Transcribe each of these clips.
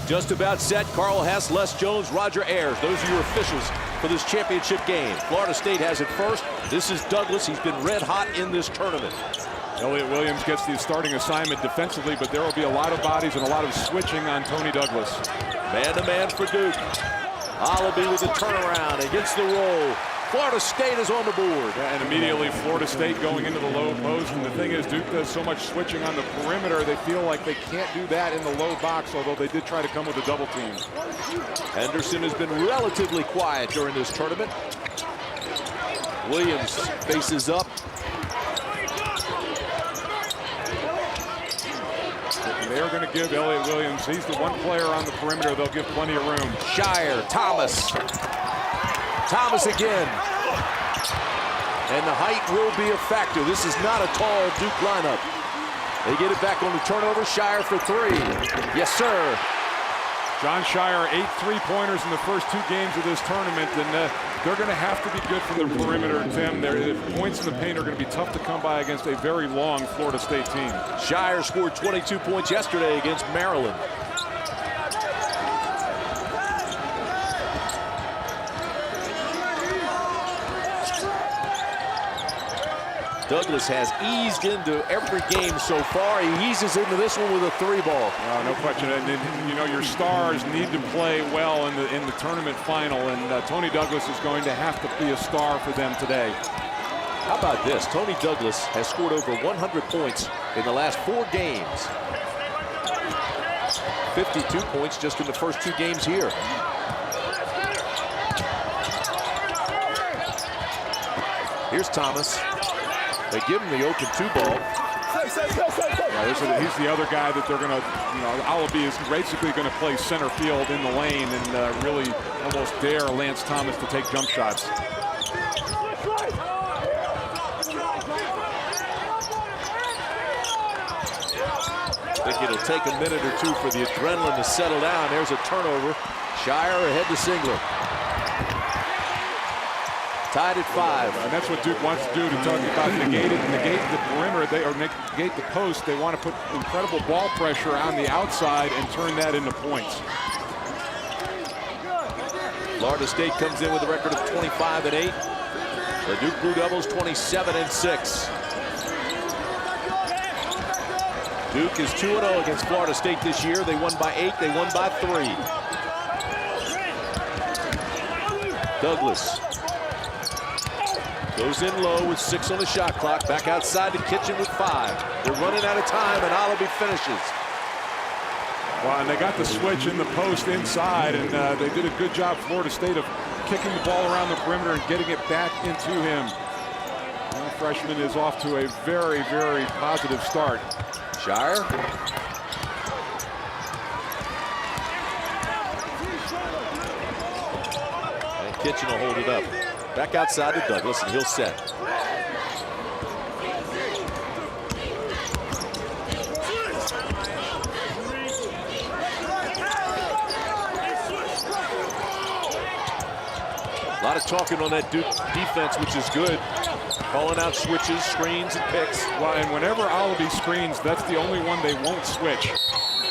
Just about set. Carl Hess, Les Jones, Roger Ayers. Those are your officials for this championship game. Florida State has it first. This is Douglas. He's been red hot in this tournament. Elliott Williams gets the starting assignment defensively, but there will be a lot of bodies and a lot of switching on Tony Douglas. Man-to-man for Duke. Oliby with the turnaround against the roll. Florida State is on the board. And immediately Florida State going into the low post. And the thing is, Duke does so much switching on the perimeter, they feel like they can't do that in the low box, although they did try to come with a double team. Henderson has been relatively quiet during this tournament. Williams faces up. They're going to give Elliott Williams, he's the one player on the perimeter they'll give plenty of room. Shire, Thomas. Thomas again. And the height will be a factor. This is not a tall Duke lineup. They get it back on the turnover. Shire for three. Yes, sir. John Shire, 8 3-pointers in the first 2 games of this tournament, and they're going to have to be good from the perimeter, Tim. Their points in the paint are going to be tough to come by against a very long Florida State team. Shire scored 22 points yesterday against Maryland. Douglas has eased into every game so far. He eases into this one with a 3-ball. No question. And, you know, your stars need to play well in the tournament final, and Tony Douglas is going to have to be a star for them today. How about this? Tony Douglas has scored over 100 points in the last 4 games. 52 points just in the first 2 games here. Here's Thomas. They give him the open 2-ball. Yeah, he's the other guy that they're going to, you know, Oliby is basically going to play center field in the lane and really almost dare Lance Thomas to take jump shots. I think it'll take a minute or 2 for the adrenaline to settle down. There's a turnover. Shire ahead to Singler. Tied at 5. And that's what Duke wants to do, to talk about negate the perimeter, or negate the post. They want to put incredible ball pressure on the outside and turn that into points. Florida State comes in with a record of 25-8. The Duke Blue Devils 27-6. Duke is 2-0 against Florida State this year. They won by 8. They won by 3. Douglas goes in low with 6 on the shot clock. Back outside the kitchen with 5. They're running out of time, and Oliby finishes. Well, and they got the switch in the post inside, and they did a good job, Florida State, of kicking the ball around the perimeter and getting it back into him. The freshman is off to a very, very positive start. Shire. And Kitchen will hold it up. Back outside to Douglas, and he'll set. A lot of talking on that Duke defense, which is good. Calling out switches, screens, and picks. Well, and whenever Oliby screens, that's the only one they won't switch.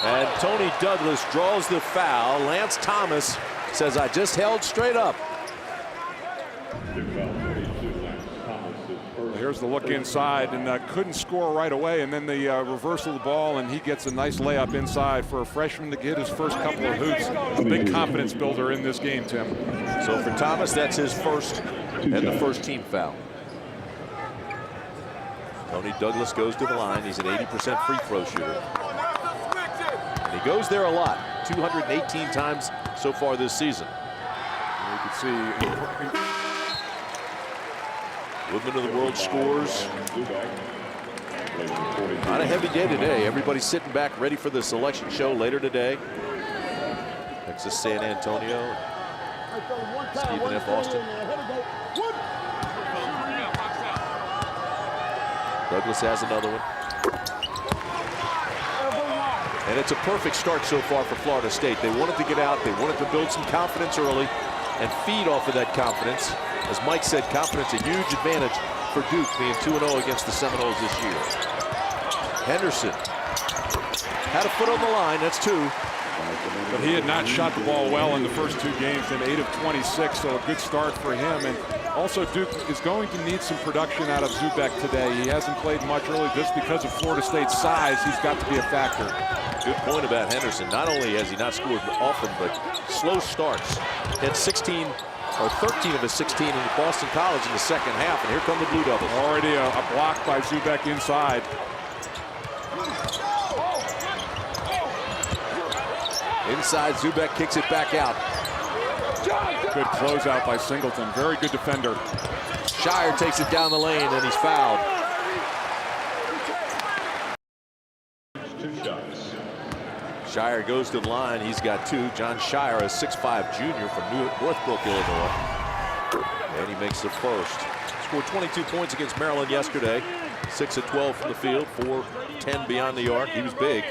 And Tony Douglas draws the foul. Lance Thomas says, I just held straight up. Here's the look inside, and couldn't score right away, and then the reversal of the ball, and he gets a nice layup inside for a freshman to get his first couple of hoops. A big confidence builder in this game, Tim. So for Thomas, that's his first and the first team foul. Tony Douglas goes to the line. He's an 80% free throw shooter. And he goes there a lot, 218 times so far this season. You can see Woodman of the World scores. Not a heavy day today. Everybody's sitting back ready for the selection show later today. Texas San Antonio. Stephen F. Austin. Douglas has another one. And it's a perfect start so far for Florida State. They wanted to get out. They wanted to build some confidence early and feed off of that confidence. As Mike said, confidence a huge advantage for Duke, being 2-0 against the Seminoles this year. Henderson had a foot on the line. That's 2. But he had not shot the ball well in the first 2 games, in 8 of 26, so a good start for him. And also Duke is going to need some production out of Zubek today. He hasn't played much early just because of Florida State's size. He's got to be a factor. Good point about Henderson. Not only has he not scored often, but slow starts. Had 16 or 13 of his 16 in Boston College in the second half, and here come the Blue Devils. Already a block by Zubek inside. Inside, Zubek kicks it back out. Good closeout by Singleton. Very good defender. Shire takes it down the lane, and he's fouled. Shire goes to the line. He's got 2. John Shire, a 6'5" junior from Northbrook, Illinois. And he makes the first. Scored 22 points against Maryland yesterday. 6 of 12 from the field, 4-10 beyond the arc. He was big.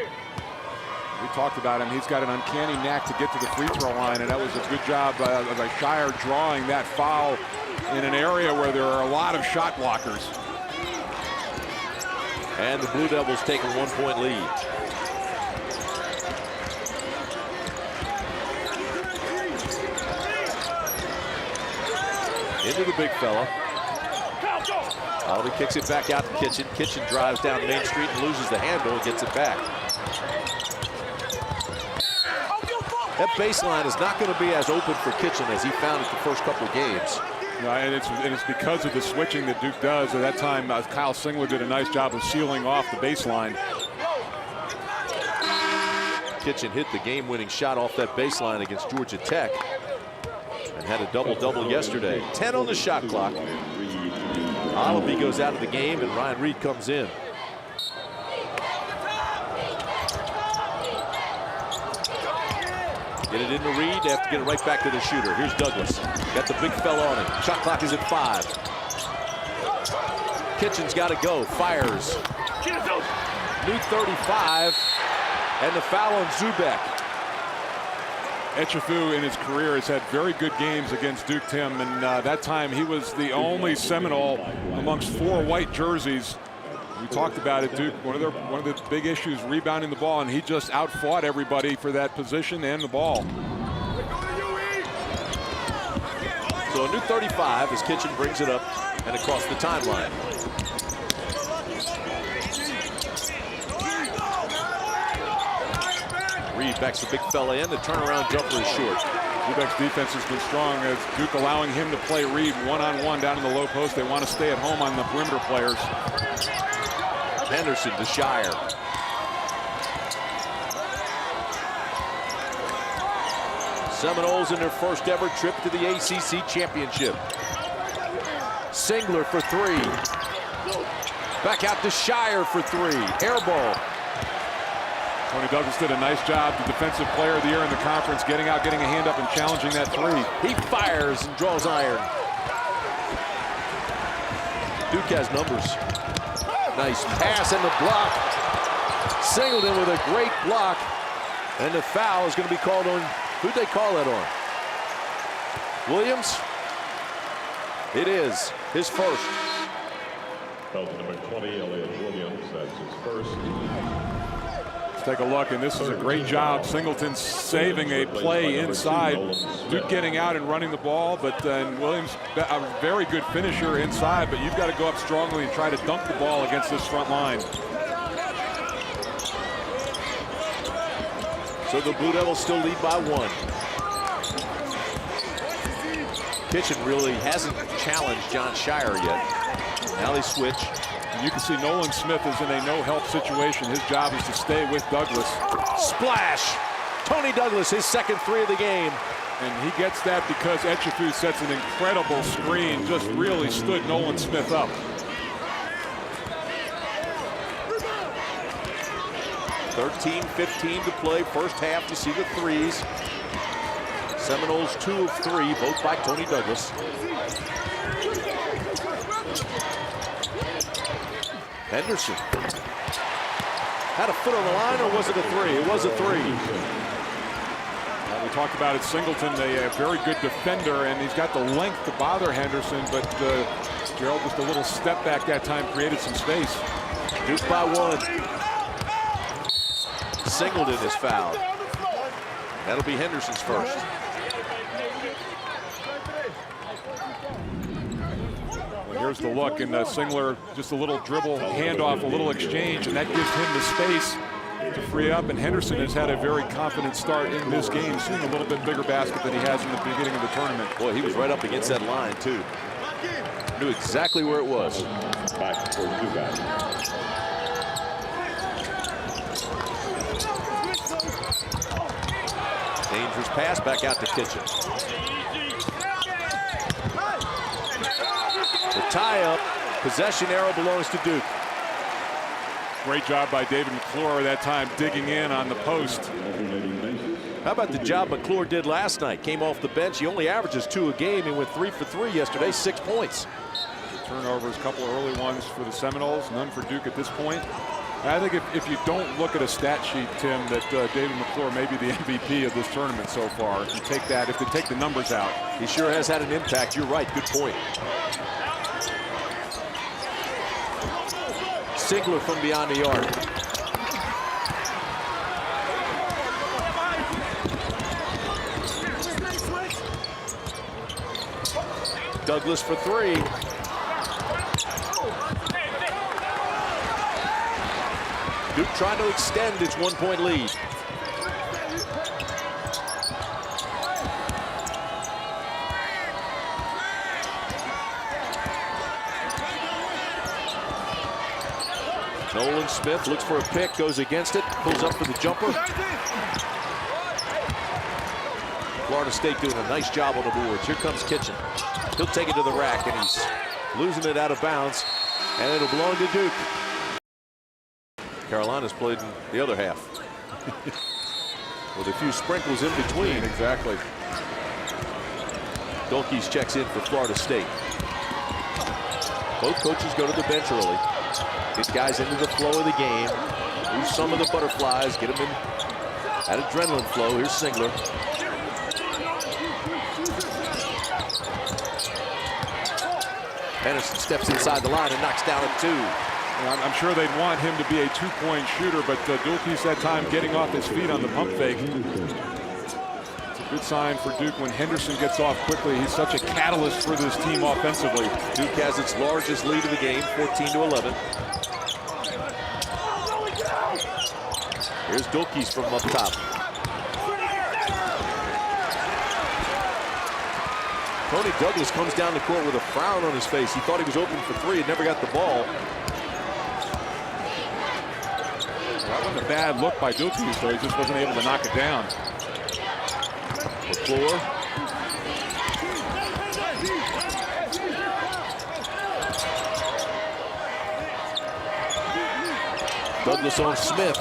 We talked about him. He's got an uncanny knack to get to the free throw line, and that was a good job by Shire drawing that foul in an area where there are a lot of shot blockers. And the Blue Devils take a 1-point lead. Into the big fella. Aldi kicks it back out to Kitchen. Kitchen drives down Main Street and loses the handle and gets it back. That baseline is not going to be as open for Kitchen as he found it the first couple of games. And it's because of the switching that Duke does. At that time, Kyle Singler did a nice job of sealing off the baseline. Kitchen hit the game-winning shot off that baseline against Georgia Tech and had a double-double yesterday. 10 on the shot clock. Olive goes out of the game, and Ryan Reed comes in. Get it into Reed. They have to get it right back to the shooter. Here's Douglas. Got the big fella on him. Shot clock is at 5. Kitchen's got to go. Fires. New 35. And the foul on Zubek. Echefu in his career has had very good games against Duke, Tim, and that time he was the only Seminole amongst 4 white jerseys. We talked about it, Duke. One of the big issues, rebounding the ball, and he just outfought everybody for that position and the ball. So a new 35 as Kitchen brings it up and across the timeline. Reed backs the big fella in. The turnaround jumper is short. Zubek's defense has been strong as Duke allowing him to play Reed one-on-one down in the low post. They want to stay at home on the perimeter players. Henderson to Shire. Seminoles in their first ever trip to the ACC Championship. Singler for 3. Back out to Shire for 3. Air ball. Tony Douglas did a nice job, the defensive player of the year in the conference, getting out, getting a hand up and challenging that 3. He fires and draws iron. Duke has numbers. Nice pass and the block. Singleton with a great block. And the foul is going to be called on, who'd they call that on? Williams? It is his first. Foul number 20, Elliott Williams, that's his first. Take a look, and this is a great job. Singleton saving a play inside. Duke getting out and running the ball, but then Williams, a very good finisher inside, but you've got to go up strongly and try to dunk the ball against this front line. So the Blue Devils still lead by 1. Kitchen really hasn't challenged John Shire yet. Now they switch. You can see Nolan Smith is in a no-help situation. His job is to stay with Douglas. Splash! Tony Douglas, his second 3 of the game. And he gets that because Echefu sets an incredible screen, just really stood Nolan Smith up. $13:15 to play, first half. You see the 3s. Seminoles 2 of 3, both by Tony Douglas. Henderson. Had a foot on the line, or was it a 3? It was a 3. We talked about it, Singleton, a very good defender, and he's got the length to bother Henderson, but Gerald just a little step back that time, created some space. Duke by 1. Singleton is fouled. That'll be Henderson's first. Well, here's the look, and Singler, just a little dribble, handoff, a little exchange, and that gives him the space to free up. And Henderson has had a very confident start in this game, seeing a little bit bigger basket than he has in the beginning of the tournament. Boy, he was right up against that line, too. Knew exactly where it was. Back for Duke. Dangerous pass back out to Kitchen. The tie-up, possession arrow belongs to Duke. Great job by David McClure that time, digging in on the post. How about the job McClure did last night? Came off the bench. He only averages 2 a game. He went 3 for 3 yesterday, 6 points. Turnovers, a couple early ones for the Seminoles, none for Duke at this point. I think if you don't look at a stat sheet, Tim, that David McClure may be the MVP of this tournament so far. If you take that, if they take the numbers out. He sure has had an impact. You're right. Good point. Singler from beyond the arc. Douglas for 3. Duke trying to extend its 1-point lead. Nolan Smith looks for a pick, goes against it, pulls up for the jumper. Florida State doing a nice job on the boards. Here comes Kitchen. He'll take it to the rack, and he's losing it out of bounds, and it'll belong to Duke. Carolina's played in the other half with a few sprinkles in between. Exactly. Dolkes checks in for Florida State. Both coaches go to the bench early. Get guys into the flow of the game. Lose some of the butterflies. Get them in that adrenaline flow. Here's Singler. Henderson steps inside the line and knocks down a 2. I'm sure they'd want him to be a 2-point shooter, but Dolkes that time getting off his feet on the pump fake. It's a good sign for Duke when Henderson gets off quickly. He's such a catalyst for this team offensively. Duke has its largest lead of the game, 14-11. Here's Dolkes from up top. Tony Douglas comes down the court with a frown on his face. He thought he was open for 3 and never got the ball. That wasn't a bad look by Dolkes, though. He just wasn't able to knock it down. McClure. Douglas on Smith.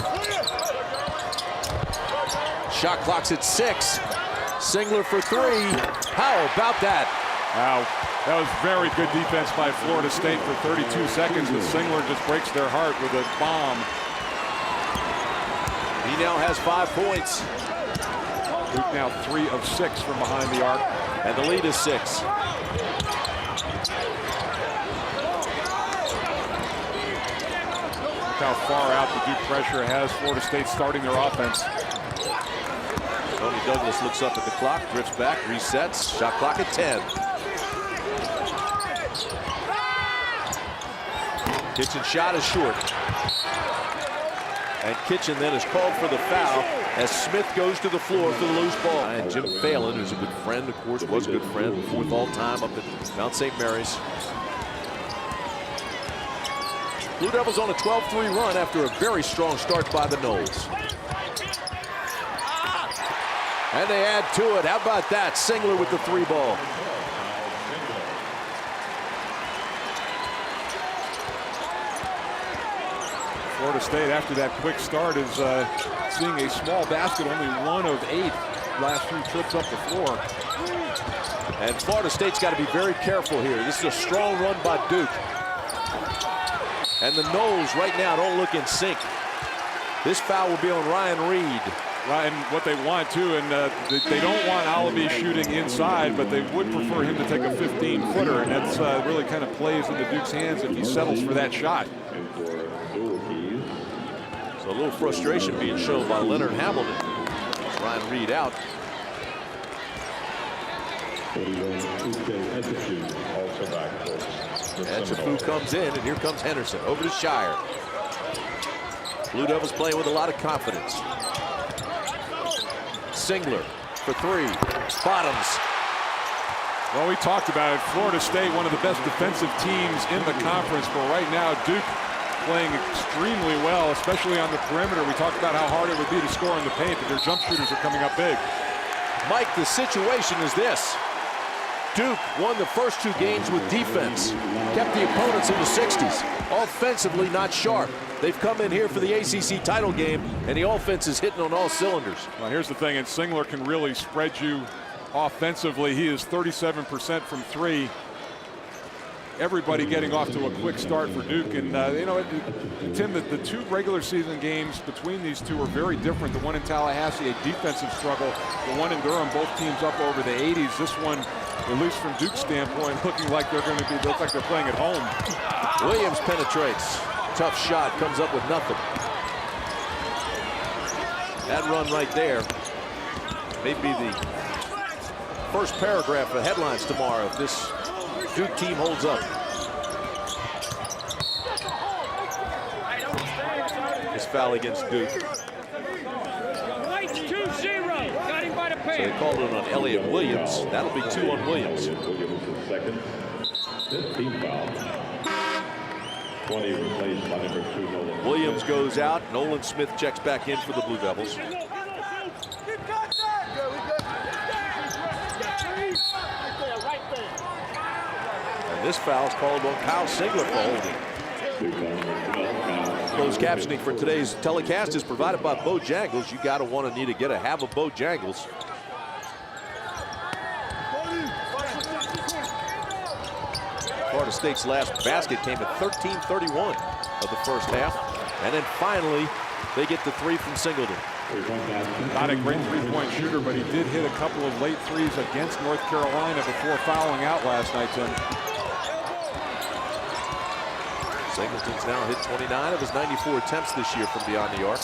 Shot clock's at 6. Singler for 3. How about that? Wow, that was very good defense by Florida State for 32 seconds, and Singler just breaks their heart with a bomb. He now has 5 points. Duke now 3 of 6 from behind the arc. And the lead is 6. Look how far out the Duke pressure has Florida State starting their offense. Tony Douglas looks up at the clock, drifts back, resets. Shot clock at 10. Kitchen shot is short. And Kitchen then is called for the foul as Smith goes to the floor for the loose ball. And Jim Phelan, who's a good friend, of course, was a good friend, 4th all-time up at Mount St. Mary's. Blue Devils on a 12-3 run after a very strong start by the Noles. And they add to it. How about that? Singler with the 3 ball. Florida State, after that quick start, is seeing a small basket, only 1 of 8 last few trips up the floor. And Florida State's got to be very careful here. This is a strong run by Duke. And the Noles right now don't look in sync. This foul will be on Ryan Reed. Right, and what they want too, and they don't want Olive shooting inside, but they would prefer him to take a 15-footer, and that's really kind of plays into Duke's hands if he settles for that shot. So a little frustration being shown by Leonard Hamilton. Ryan Reed out. Etchefu comes in, and here comes Henderson. Over to Shire. Blue Devils playing with a lot of confidence. Singler for three. Bottoms. Well, we talked about it. Florida State, one of the best defensive teams in the conference, but right now Duke playing extremely well, especially on the perimeter. We talked about how hard it would be to score in the paint, but their jump shooters are coming up big. Mike, the situation is this. Duke won the first two games with defense, kept the opponents in the 60s. Offensively, not sharp. They've come in here for the ACC title game, and the offense is hitting on all cylinders. Well, here's the thing, and Singler can really spread you offensively. He is 37% from three. Everybody getting off to a quick start for Duke. And, you know, Tim, the two regular season games between these two are very different. The one in Tallahassee, a defensive struggle. The one in Durham, both teams up over the 80s. This one, at least from Duke's standpoint, looking like they're going to be, looks like they're playing at home. Williams penetrates. Tough shot, comes up with nothing. That run right there may be the first paragraph of headlines tomorrow if this Duke team holds up. This foul against Duke. Lights 2-0. Got him by the So paint. they called it on Elliott Williams. That'll be 2 on Williams. Williams is second. 15 foul. 20 replaced by number 2, Nolan. Williams goes out. Nolan Smith checks back in for the Blue Devils. And this foul is called on Kyle Singler for holding. Closed captioning for today's telecast is provided by Bojangles. You gotta want to need to get a have a Bojangles. Florida State's last basket came at 13:31 of the first half. And then finally, they get the three from Singleton. Not a great three-point shooter, but he did hit a couple of late threes against North Carolina before fouling out last night, Tim. Singleton's now hit 29 of his 94 attempts this year from beyond the arc.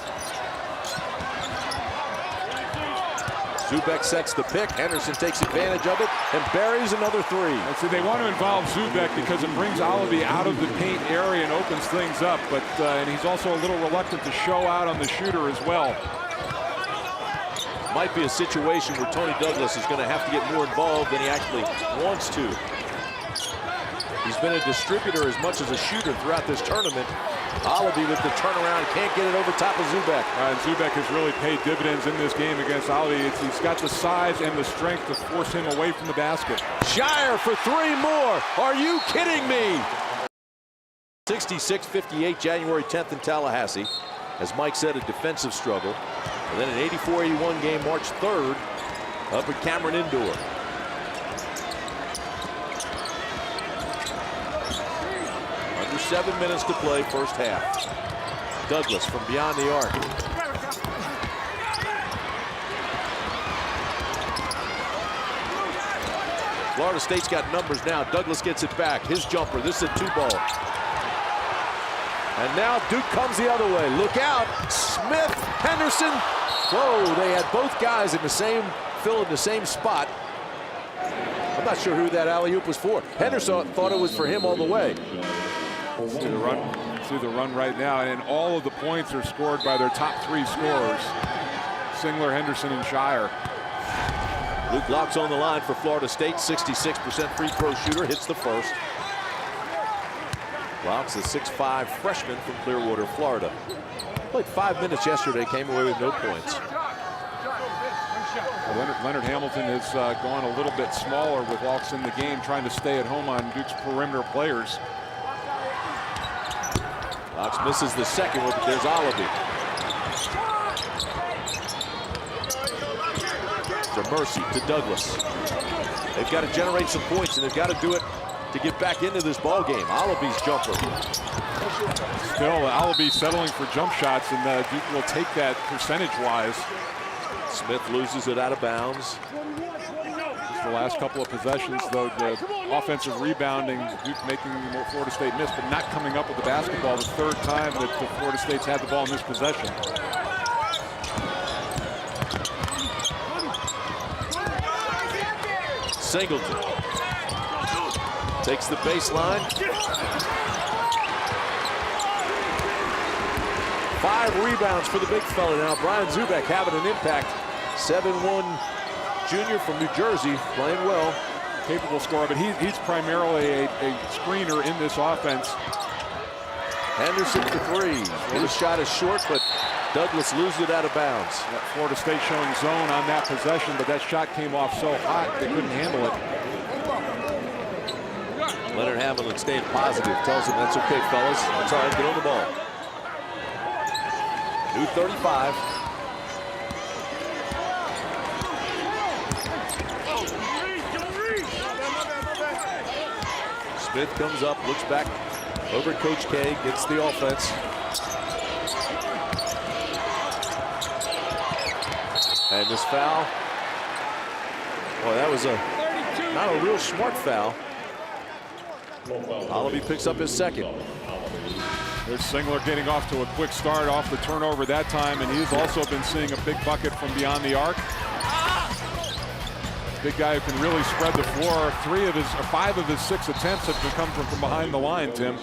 Zubek sets the pick. Henderson takes advantage of it and buries another three. And so they want to involve Zubek because it brings Olive out of the paint area and opens things up. But and he's also a little reluctant to show out on the shooter as well. Might be a situation where Tony Douglas is going to have to get more involved than he actually wants to. He's been a distributor as much as a shooter throughout this tournament. Olive with the turnaround, can't get it over top of Zubek. And Zubek has really paid dividends in this game against Olive. He's got the size and the strength to force him away from the basket. Shire for three more. Are you kidding me? 66-58, January 10th in Tallahassee. As Mike said, a defensive struggle. And then an 84-81 game March 3rd up at Cameron Indoor. Under 7 minutes to play, first half. Douglas from beyond the arc. Florida State's got numbers now. Douglas gets it back. His jumper. This is a 2-ball. And now Duke comes the other way. Look out. Smith, Henderson. Whoa, they had both guys in the same fill in the same spot. I'm not sure who that alley-oop was for. Henderson thought it was for him all the way. See the run right now, and all of the points are scored by their top three scorers. Singler, Henderson, and Shire. Luke Locke's on the line for Florida State. 66% free throw shooter, hits the first. Locke's a 6'5" freshman from Clearwater, Florida. Played 5 minutes yesterday, came away with no points. Leonard Hamilton has gone a little bit smaller with Locke's in the game, trying to stay at home on Duke's perimeter players. Locke misses the second one, but there's Olive. To Mercy, to Douglas. They've got to generate some points, and they've got to do it to get back into this ball game. Olive's jumper. Still, Olive settling for jump shots, and Duke will take that percentage-wise. Smith loses it out of bounds. Just the last couple of possessions, though, the offensive rebounding, Duke making Florida State miss, but not coming up with the basketball. The third time that the Florida State's had the ball in this possession. Singleton takes the baseline. 5 rebounds for the big fella now. Brian Zubek having an impact. 7'1" junior from New Jersey, playing well. Capable scorer, but he's primarily a screener in this offense. Henderson for 3. His shot is short, but Douglas loses it out of bounds. Florida State showing zone on that possession, but that shot came off so hot they couldn't handle it. Leonard Hamilton staying positive, tells him that's okay, fellas. That's all right, get on the ball. New 35. Smith comes up, looks back over at Coach K, gets the offense. And this foul, boy, that was not a real smart foul. Olive picks up his second. There's Singler getting off to a quick start off the turnover that time, and he's also been seeing a big bucket from beyond the arc. Big guy who can really spread the floor. 5 of his 6 attempts have come from behind the line, Tim.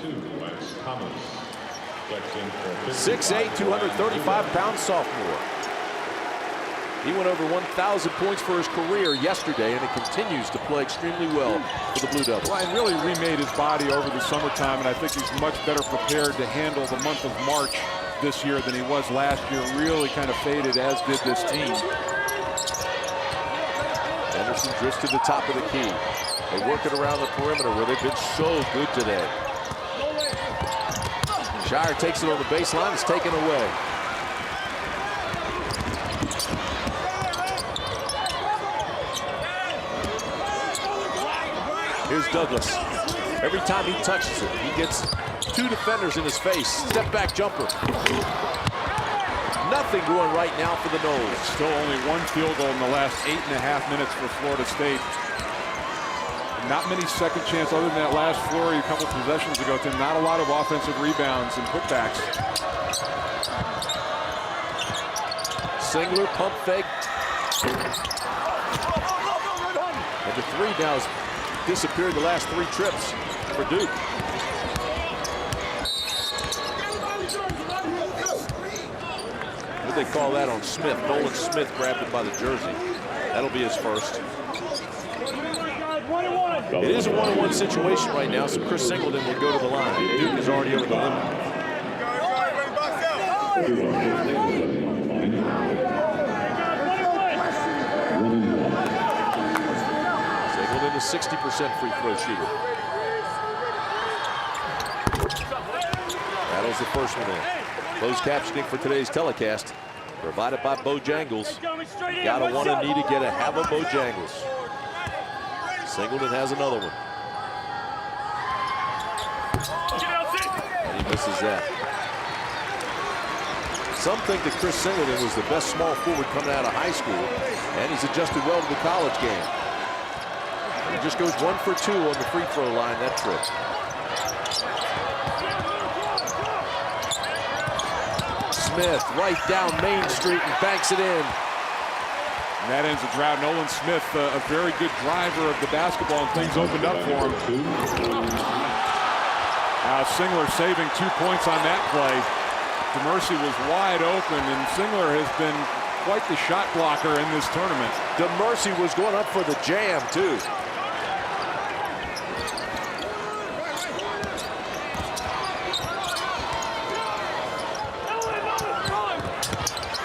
6'8", 235-pound sophomore. He went over 1,000 points for his career yesterday, and it continues to play extremely well for the Blue Devils. Well, and really remade his body over the summertime, and I think he's much better prepared to handle the month of March this year than he was last year. Really kind of faded, as did this team. Anderson drifts to the top of the key. They work it around the perimeter where they've been so good today. Shire takes it on the baseline. It's taken away. Here's Douglas. Every time he touches it, he gets 2 defenders in his face. Step back jumper. Nothing going right now for the Noles. Still only 1 field goal in the last 8.5 minutes for Florida State. Not many second chance other than that last flurry a couple possessions ago, Tim. Not a lot of offensive rebounds and putbacks. Singler pump fake. And the 3 now has disappeared the last 3 trips for Duke. What they call that on Smith? Nolan Smith grabbed it by the jersey. That'll be his first. It is a 1-on-1 situation right now, so Chris Singleton will go to the line. Duke is already over the limit. Singleton is 60% free throw shooter. Battles the first one in. Closed captioning for today's telecast provided by Bojangles. Gotta wanna need to get a have a Bojangles. Singleton has another one. And he misses that. Some think that Chris Singleton was the best small forward coming out of high school, and he's adjusted well to the college game. He just goes 1 for 2 on the free throw line that trip. Smith right down Main Street and banks it in. And that ends the drought. Nolan Smith, a very good driver of the basketball, and things opened up for him. Singler saving 2 points on that play. DeMercy was wide open, and Singler has been quite the shot blocker in this tournament. DeMercy was going up for the jam, too.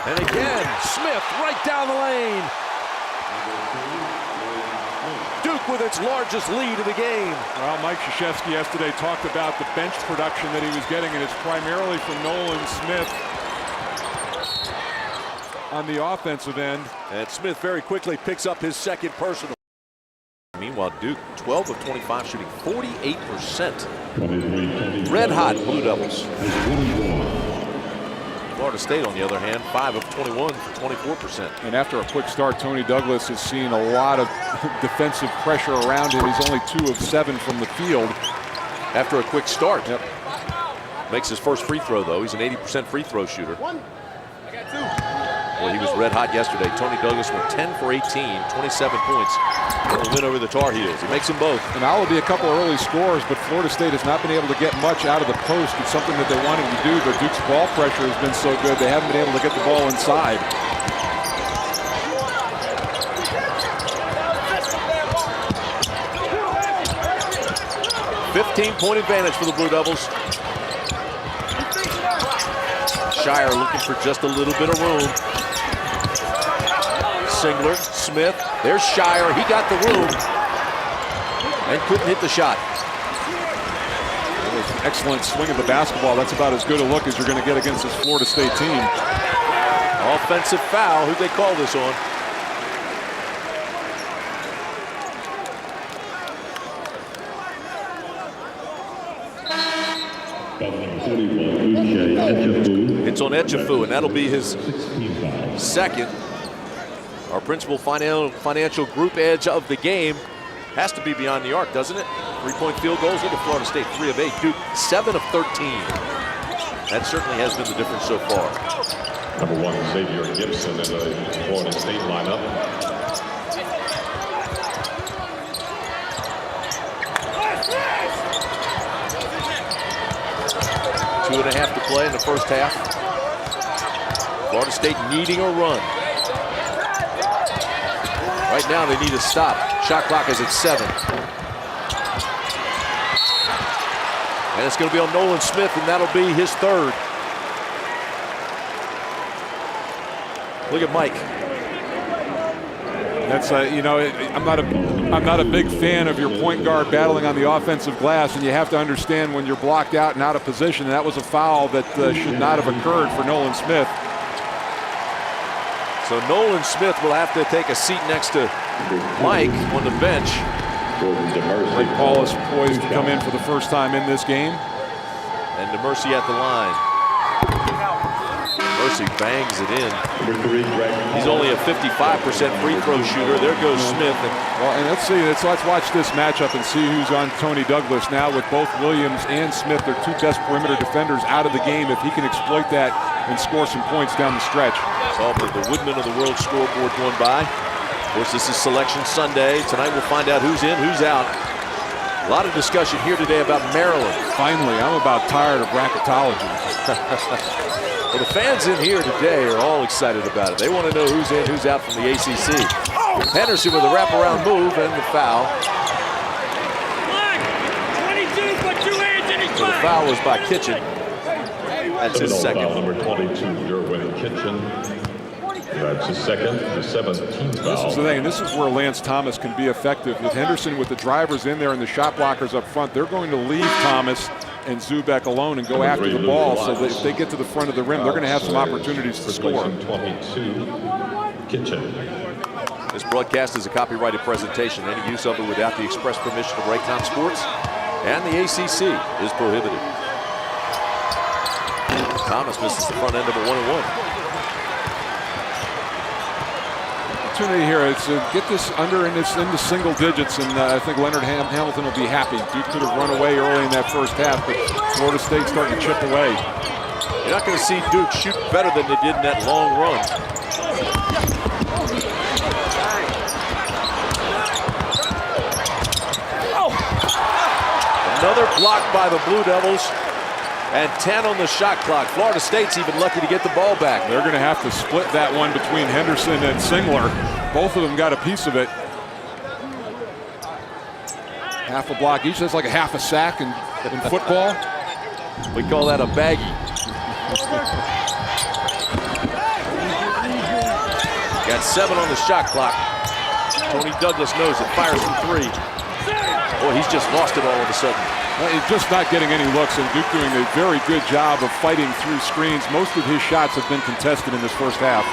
And again, Smith right down the lane. Duke with its largest lead of the game. Well, Mike Krzyzewski yesterday talked about the bench production that he was getting, and it's primarily from Nolan Smith on the offensive end. And Smith very quickly picks up his second personal. Meanwhile, Duke 12 of 25 shooting 48%. Red hot Blue Devils. Florida State, on the other hand, 5 of 21 for 24%. And after a quick start, Tony Douglas has seen a lot of defensive pressure around him. He's only 2 of 7 from the field. After a quick start. Yep. Makes his first free throw, though. He's an 80% free throw shooter. I got 2. Well, he was red hot yesterday. Tony Douglas went 10 for 18, 27 points. A win over the Tar Heels. It makes them both. And I'll be a couple of early scores, but Florida State has not been able to get much out of the post. It's something that they wanted to do, but Duke's ball pressure has been so good they haven't been able to get the ball inside. $15-point advantage for the Blue Devils. Shire looking for just a little bit of room. Singler, Smith, there's Shire. He got the room and couldn't hit the shot. Excellent swing of the basketball. That's about as good a look as you're going to get against this Florida State team. Offensive foul. Who'd they call this on? It's on Etchefu, and that'll be his second. Our principal financial group edge of the game has to be beyond the arc, doesn't it? 3-point field goals. Look at Florida State, 3 of 8. Duke, 7 of 13. That certainly has been the difference so far. Number 1, Xavier Gibson in the Florida State lineup. Two and a half to play in the first half. Florida State needing a run. Right now they need a stop. Shot clock is at 7. And it's going to be on Nolan Smith, and that'll be his third. Look at Mike. That's you know, I'm not a big fan of your point guard battling on the offensive glass, and you have to understand when you're blocked out and out of position. And that was a foul that should not have occurred for Nolan Smith. So Nolan Smith will have to take a seat next to Mike on the bench. Mike Paulus poised to come in for the first time in this game. And DeMercy at the line. Mercy bangs it in. He's only a 55% free throw shooter. There goes Smith. Well, and let's see. Let's watch this matchup and see who's on Tony Douglas now with both Williams and Smith, their two best perimeter defenders, out of the game. If he can exploit that and score some points down the stretch. So the Woodman of the World scoreboard going by. Of course, this is Selection Sunday. Tonight we'll find out who's in, who's out. A lot of discussion here today about Maryland. Finally, I'm about tired of bracketology. Well, the fans in here today are all excited about it. They want to know who's in, who's out from the ACC. Henderson with a wraparound move and the foul. 22, put 2 hands in his So the foul was by Kitchen. That's his second. Foul number 22, Derwin Kitchen. That's his second, the 17th foul. This is the thing. This is where Lance Thomas can be effective. With Henderson with the drivers in there and the shot blockers up front, they're going to leave Thomas and Zubek alone and go after the ball, so that if they get to the front of the rim, they're going to have some opportunities to score. 22, Kitchen. This broadcast is a copyrighted presentation. Any use of it without the express permission of Raycom Sports and the ACC is prohibited. Thomas misses the front end of a 1-and-1. Opportunity here is to get this under and it's into single digits, and I think Leonard Hamilton will be happy. Duke could have run away early in that first half, but Florida State's starting to chip away. You're not going to see Duke shoot better than they did in that long run. Another block by the Blue Devils. And 10 on the shot clock. Florida State's even lucky to get the ball back. They're going to have to split that one between Henderson and Singler. Both of them got a piece of it. Half a block each. That's like a half a sack in football. We call that a baggie. Got 7 on the shot clock. Tony Douglas knows it. Fires from 3. Boy, he's just lost it all of a sudden. He's just not getting any looks, and Duke doing a very good job of fighting through screens. Most of his shots have been contested in this first half.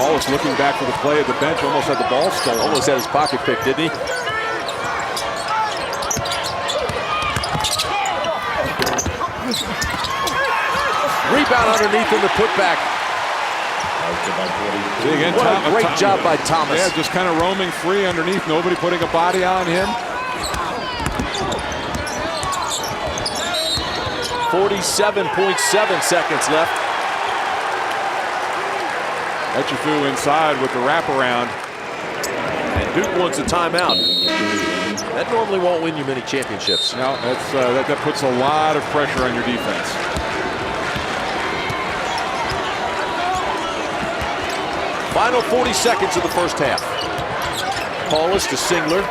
Paulus looking back for the play at the bench, almost had the ball stolen. Almost had his pocket picked, didn't he? Rebound underneath in the putback. Again, what a great job by Thomas. Yeah, just kind of roaming free underneath, nobody putting a body on him. 47.7 seconds left. Etchefu inside with the wraparound. And Duke wants a timeout. That normally won't win you many championships. No, that puts a lot of pressure on your defense. Final 40 seconds of the first half. Paulus to Singler.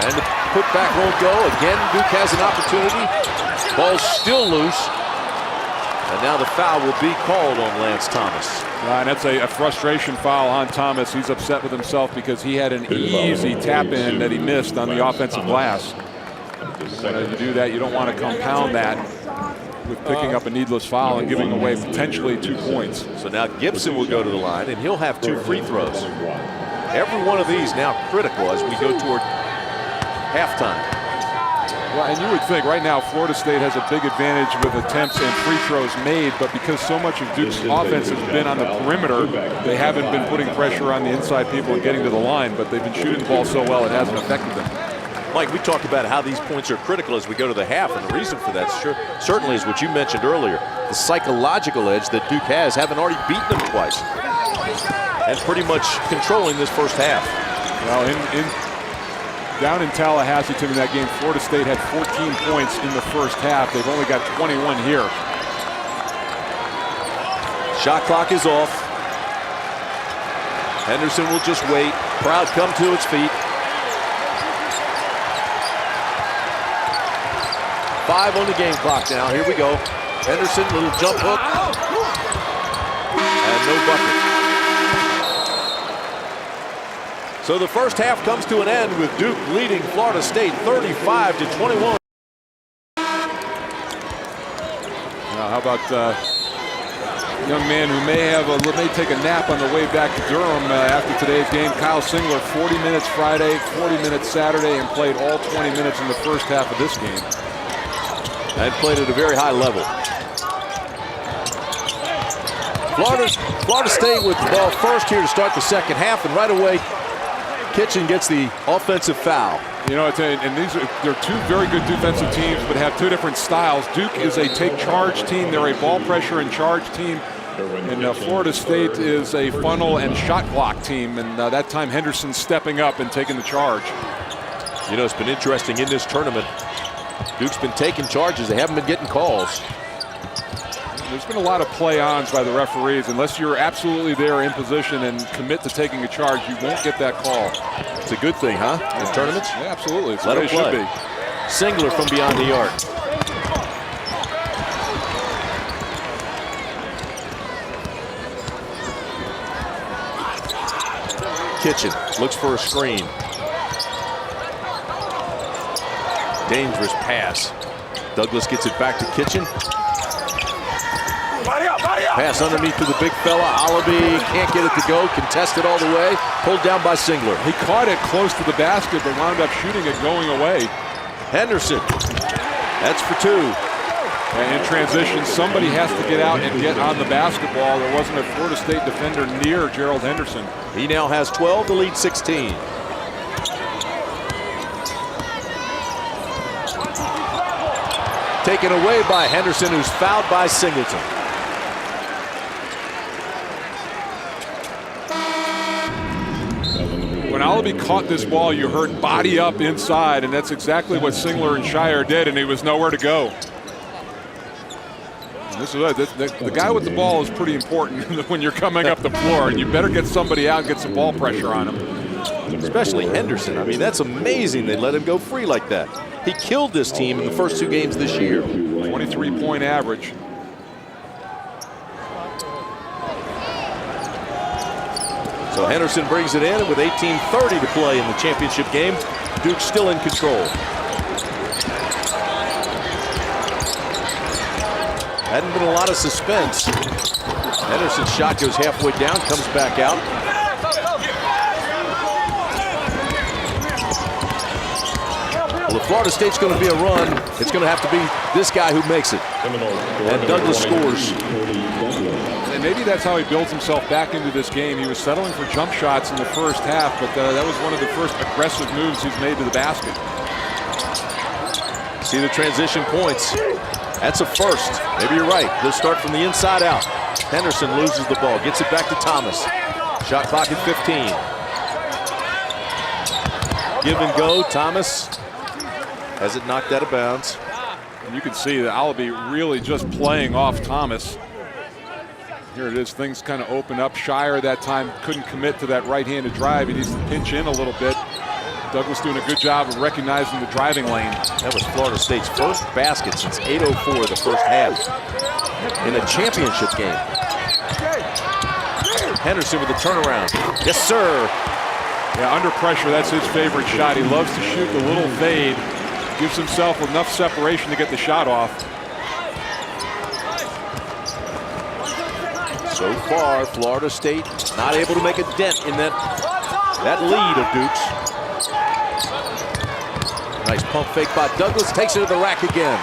And the putback won't go. Again, Duke has an opportunity. Ball's still loose. And now the foul will be called on Lance Thomas. And that's a frustration foul on Thomas. He's upset with himself because he had an easy tap in that he missed on the offensive glass. When you do that, you don't want to compound that with picking up a needless foul and giving away potentially 2 points. So now Gibson will go to the line, and he'll have 2 free throws. Every one of these now critical as we go toward halftime. Well, and you would think right now Florida State has a big advantage with attempts and free throws made, but because so much of Duke's offense has been on the perimeter, they haven't been putting pressure on the inside people and getting to the line, but they've been shooting the ball so well it hasn't affected them. Mike, we talked about how these points are critical as we go to the half, and the reason for that certainly is what you mentioned earlier. The psychological edge that Duke has, having already beaten them twice, and pretty much controlling this first half. Well, down in Tallahassee, Tim, in that game, Florida State had 14 points in the first half. They've only got 21 here. Shot clock is off. Henderson will just wait. Crowd come to its feet. 5 on the game clock now. Here we go. Henderson, little jump hook. And no bucket. So the first half comes to an end with Duke leading Florida State 35-21. Now, how about a young man who may take a nap on the way back to Durham after today's game? Kyle Singler, 40 minutes Friday, 40 minutes Saturday, and played all 20 minutes in the first half of this game. And played at a very high level. Florida State with the ball first here to start the second half, and right away, Kitchen gets the offensive foul. You know, and they're 2 very good defensive teams, but have 2 different styles. Duke is a take charge team. They're a ball pressure and charge team. And Florida State is a funnel and shot block team. And that time Henderson's stepping up and taking the charge. You know, it's been interesting in this tournament. Duke's been taking charges. They haven't been getting calls. There's been a lot of play-ons by the referees. Unless you're absolutely there in position and commit to taking a charge, you won't get that call. It's a good thing, huh? In tournaments? Yeah, absolutely. It's Let the way it play. Should be. Singler from beyond the arc. Kitchen looks for a screen. Dangerous pass. Douglas gets it back to Kitchen. Pass underneath to the big fella. Alabi can't get it to go. Contested all the way. Pulled down by Singler. He caught it close to the basket, but wound up shooting it going away. Henderson. That's for 2. And in transition, somebody has to get out and get on the basketball. There wasn't a Florida State defender near Gerald Henderson. He now has 12 to lead 16. Taken away by Henderson, who's fouled by Singleton. When Alabi caught this ball, you heard body up inside, and that's exactly what Singler and Shire did, and he was nowhere to go. And the guy with the ball is pretty important when you're coming up the floor, and you better get somebody out and get some ball pressure on him. Especially Henderson. I mean, that's amazing they let him go free like that. He killed this team in the first 2 games this year. 23-point average. So Henderson brings it in, and with 18:30 to play in the championship game, Duke's still in control. Hadn't been a lot of suspense. Henderson's shot goes halfway down, comes back out. Well, if Florida State's going to be a run, it's going to have to be this guy who makes it. And Douglas scores. And maybe that's how he builds himself back into this game. He was settling for jump shots in the first half, but that was one of the first aggressive moves he's made to the basket. See the transition points. That's a first. Maybe you're right. They'll start from the inside out. Henderson loses the ball, gets it back to Thomas. Shot clock at 15. Give and go. Thomas has it knocked out of bounds. And you can see that Allaby really just playing off Thomas. Here it is. Things kind of open up. Shire that time couldn't commit to that right-handed drive. He needs to pinch in a little bit. Douglas doing a good job of recognizing the driving lane. That was Florida State's first basket since 8:04 the first half in a championship game. Henderson with the turnaround. Yes, sir. Yeah, under pressure, that's his favorite shot. He loves to shoot the little fade. Gives himself enough separation to get the shot off. So far, Florida State not able to make a dent in that lead of Duke's. Nice pump fake by Douglas, takes it to the rack again.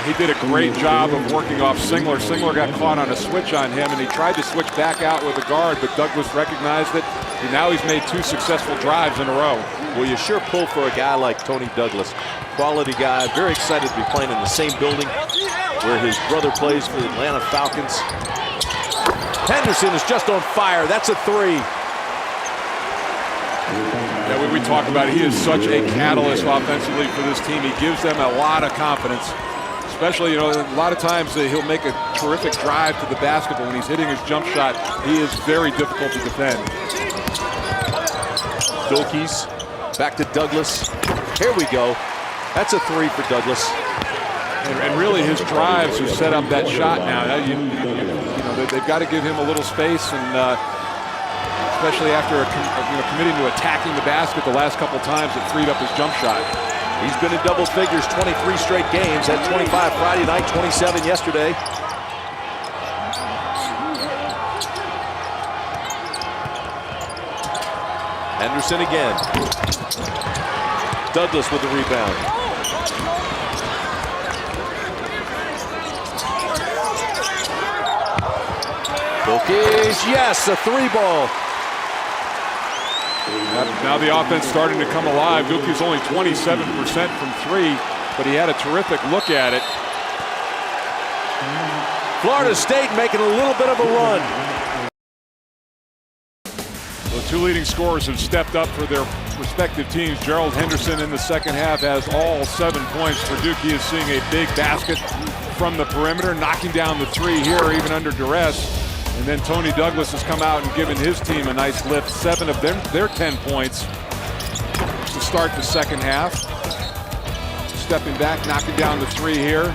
He did a great job of working off Singler. Singler got caught on a switch on him, and he tried to switch back out with a guard, but Douglas recognized it. And now he's made 2 successful drives in a row. Well, you sure pull for a guy like Tony Douglas. Quality guy, very excited to be playing in the same building where his brother plays for the Atlanta Falcons. Henderson is just on fire. That's a 3. Yeah, when we talk about it, he is such a catalyst offensively for this team. He gives them a lot of confidence. Especially, a lot of times he'll make a terrific drive to the basket, but when he's hitting his jump shot, he is very difficult to defend. Bilkes back to Douglas. Here we go. That's a 3 for Douglas. And really, his drives have set up that shot now. They've got to give him a little space, and especially after committing to attacking the basket the last couple times, it freed up his jump shot. He's been in double figures 23 straight games. Had 25 Friday night, 27 yesterday. Henderson again. Douglas with the rebound. Bilkes, yes, a 3-ball. Now the offense starting to come alive. Bilkes only 27% from 3, but he had a terrific look at it. Florida State making a little bit of a run. The 2 leading scorers have stepped up for their respective teams. Gerald Henderson in the second half has all 7 points for Duke. He is seeing a big basket from the perimeter, knocking down the 3 here, even under duress. And then Tony Douglas has come out and given his team a nice lift. 7 of their 10 points to start the second half. Stepping back, knocking down the 3 here.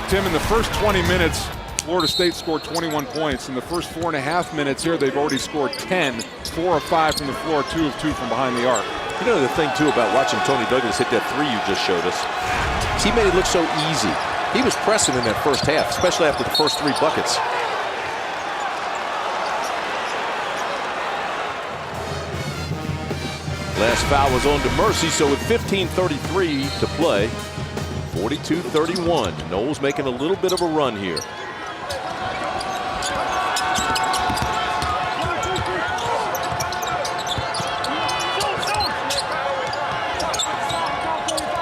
Tim, in the first 20 minutes, Florida State scored 21 points. In the first 4.5 minutes here, they've already scored 10. 4 of 5 from the floor, 2 of 2 from behind the arc. You know the thing, too, about watching Tony Douglas hit that 3 you just showed us? He made it look so easy. He was pressing in that first half, especially after the first 3 buckets. Last foul was on to Mercy, so with 15:33 to play, 42-31. Noles making a little bit of a run here.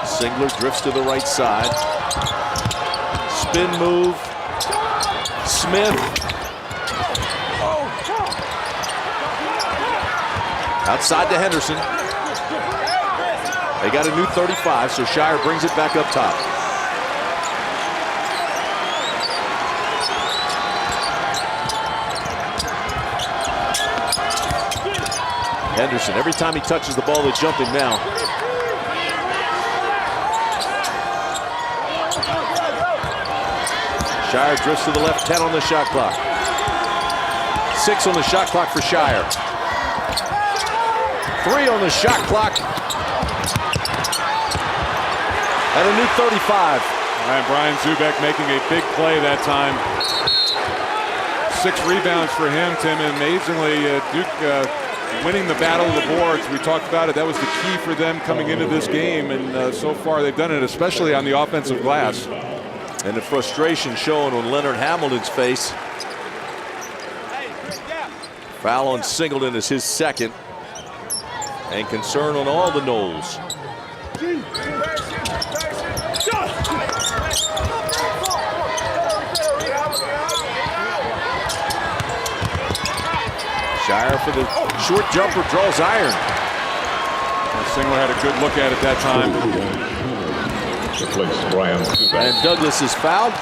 Singler drifts to the right side. Spin move. Smith. Outside to Henderson. They got a new 35, so Shire brings it back up top. Henderson, every time he touches the ball, they jump him now. Shire drifts to the left, 10 on the shot clock. 6 on the shot clock for Shire. 3 on the shot clock. And a new 35. And Brian Zubek making a big play that time. 6 rebounds for him, Tim. And amazingly, Duke winning the battle of the boards. We talked about it. That was the key for them coming into this game. And so far, they've done it, especially on the offensive glass. And the frustration showing on Leonard Hamilton's face. Foul on Singleton is his second. And concern on all the Noles. Shire for the short jumper, draws iron. Singler had a good look at it that time. Replace Brian Zubak. And Douglas is fouled.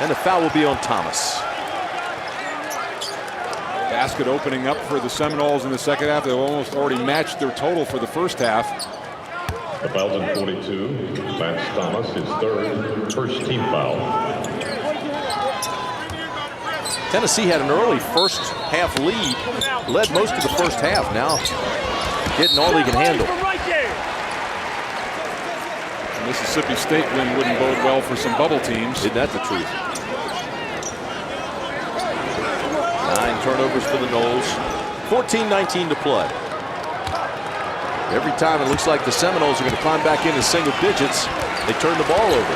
And the foul will be on Thomas. Basket opening up for the Seminoles in the second half. They've almost already matched their total for the first half. The foul's in 42. Lance Thomas, his third, first team foul. Tennessee had an early first half lead. Led most of the first half. Now getting all he can handle. Mississippi State win wouldn't bode well for some bubble teams. Isn't that the truth? 9 turnovers for the Noles. 14-19 to play. Every time it looks like the Seminoles are going to climb back into single digits, they turn the ball over.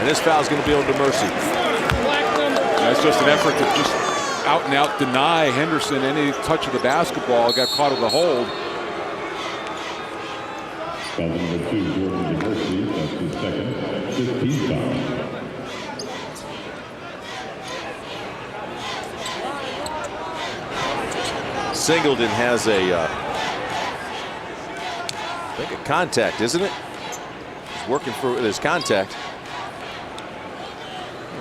And this foul is going to be on DeMercy. That's just an effort to just out and out deny Henderson any touch of the basketball. Got caught with a hold. Foul number 2, Jordan DeMercy. That's his second, 15th foul. Singleton has I think a contact, isn't it? He's working for his contact.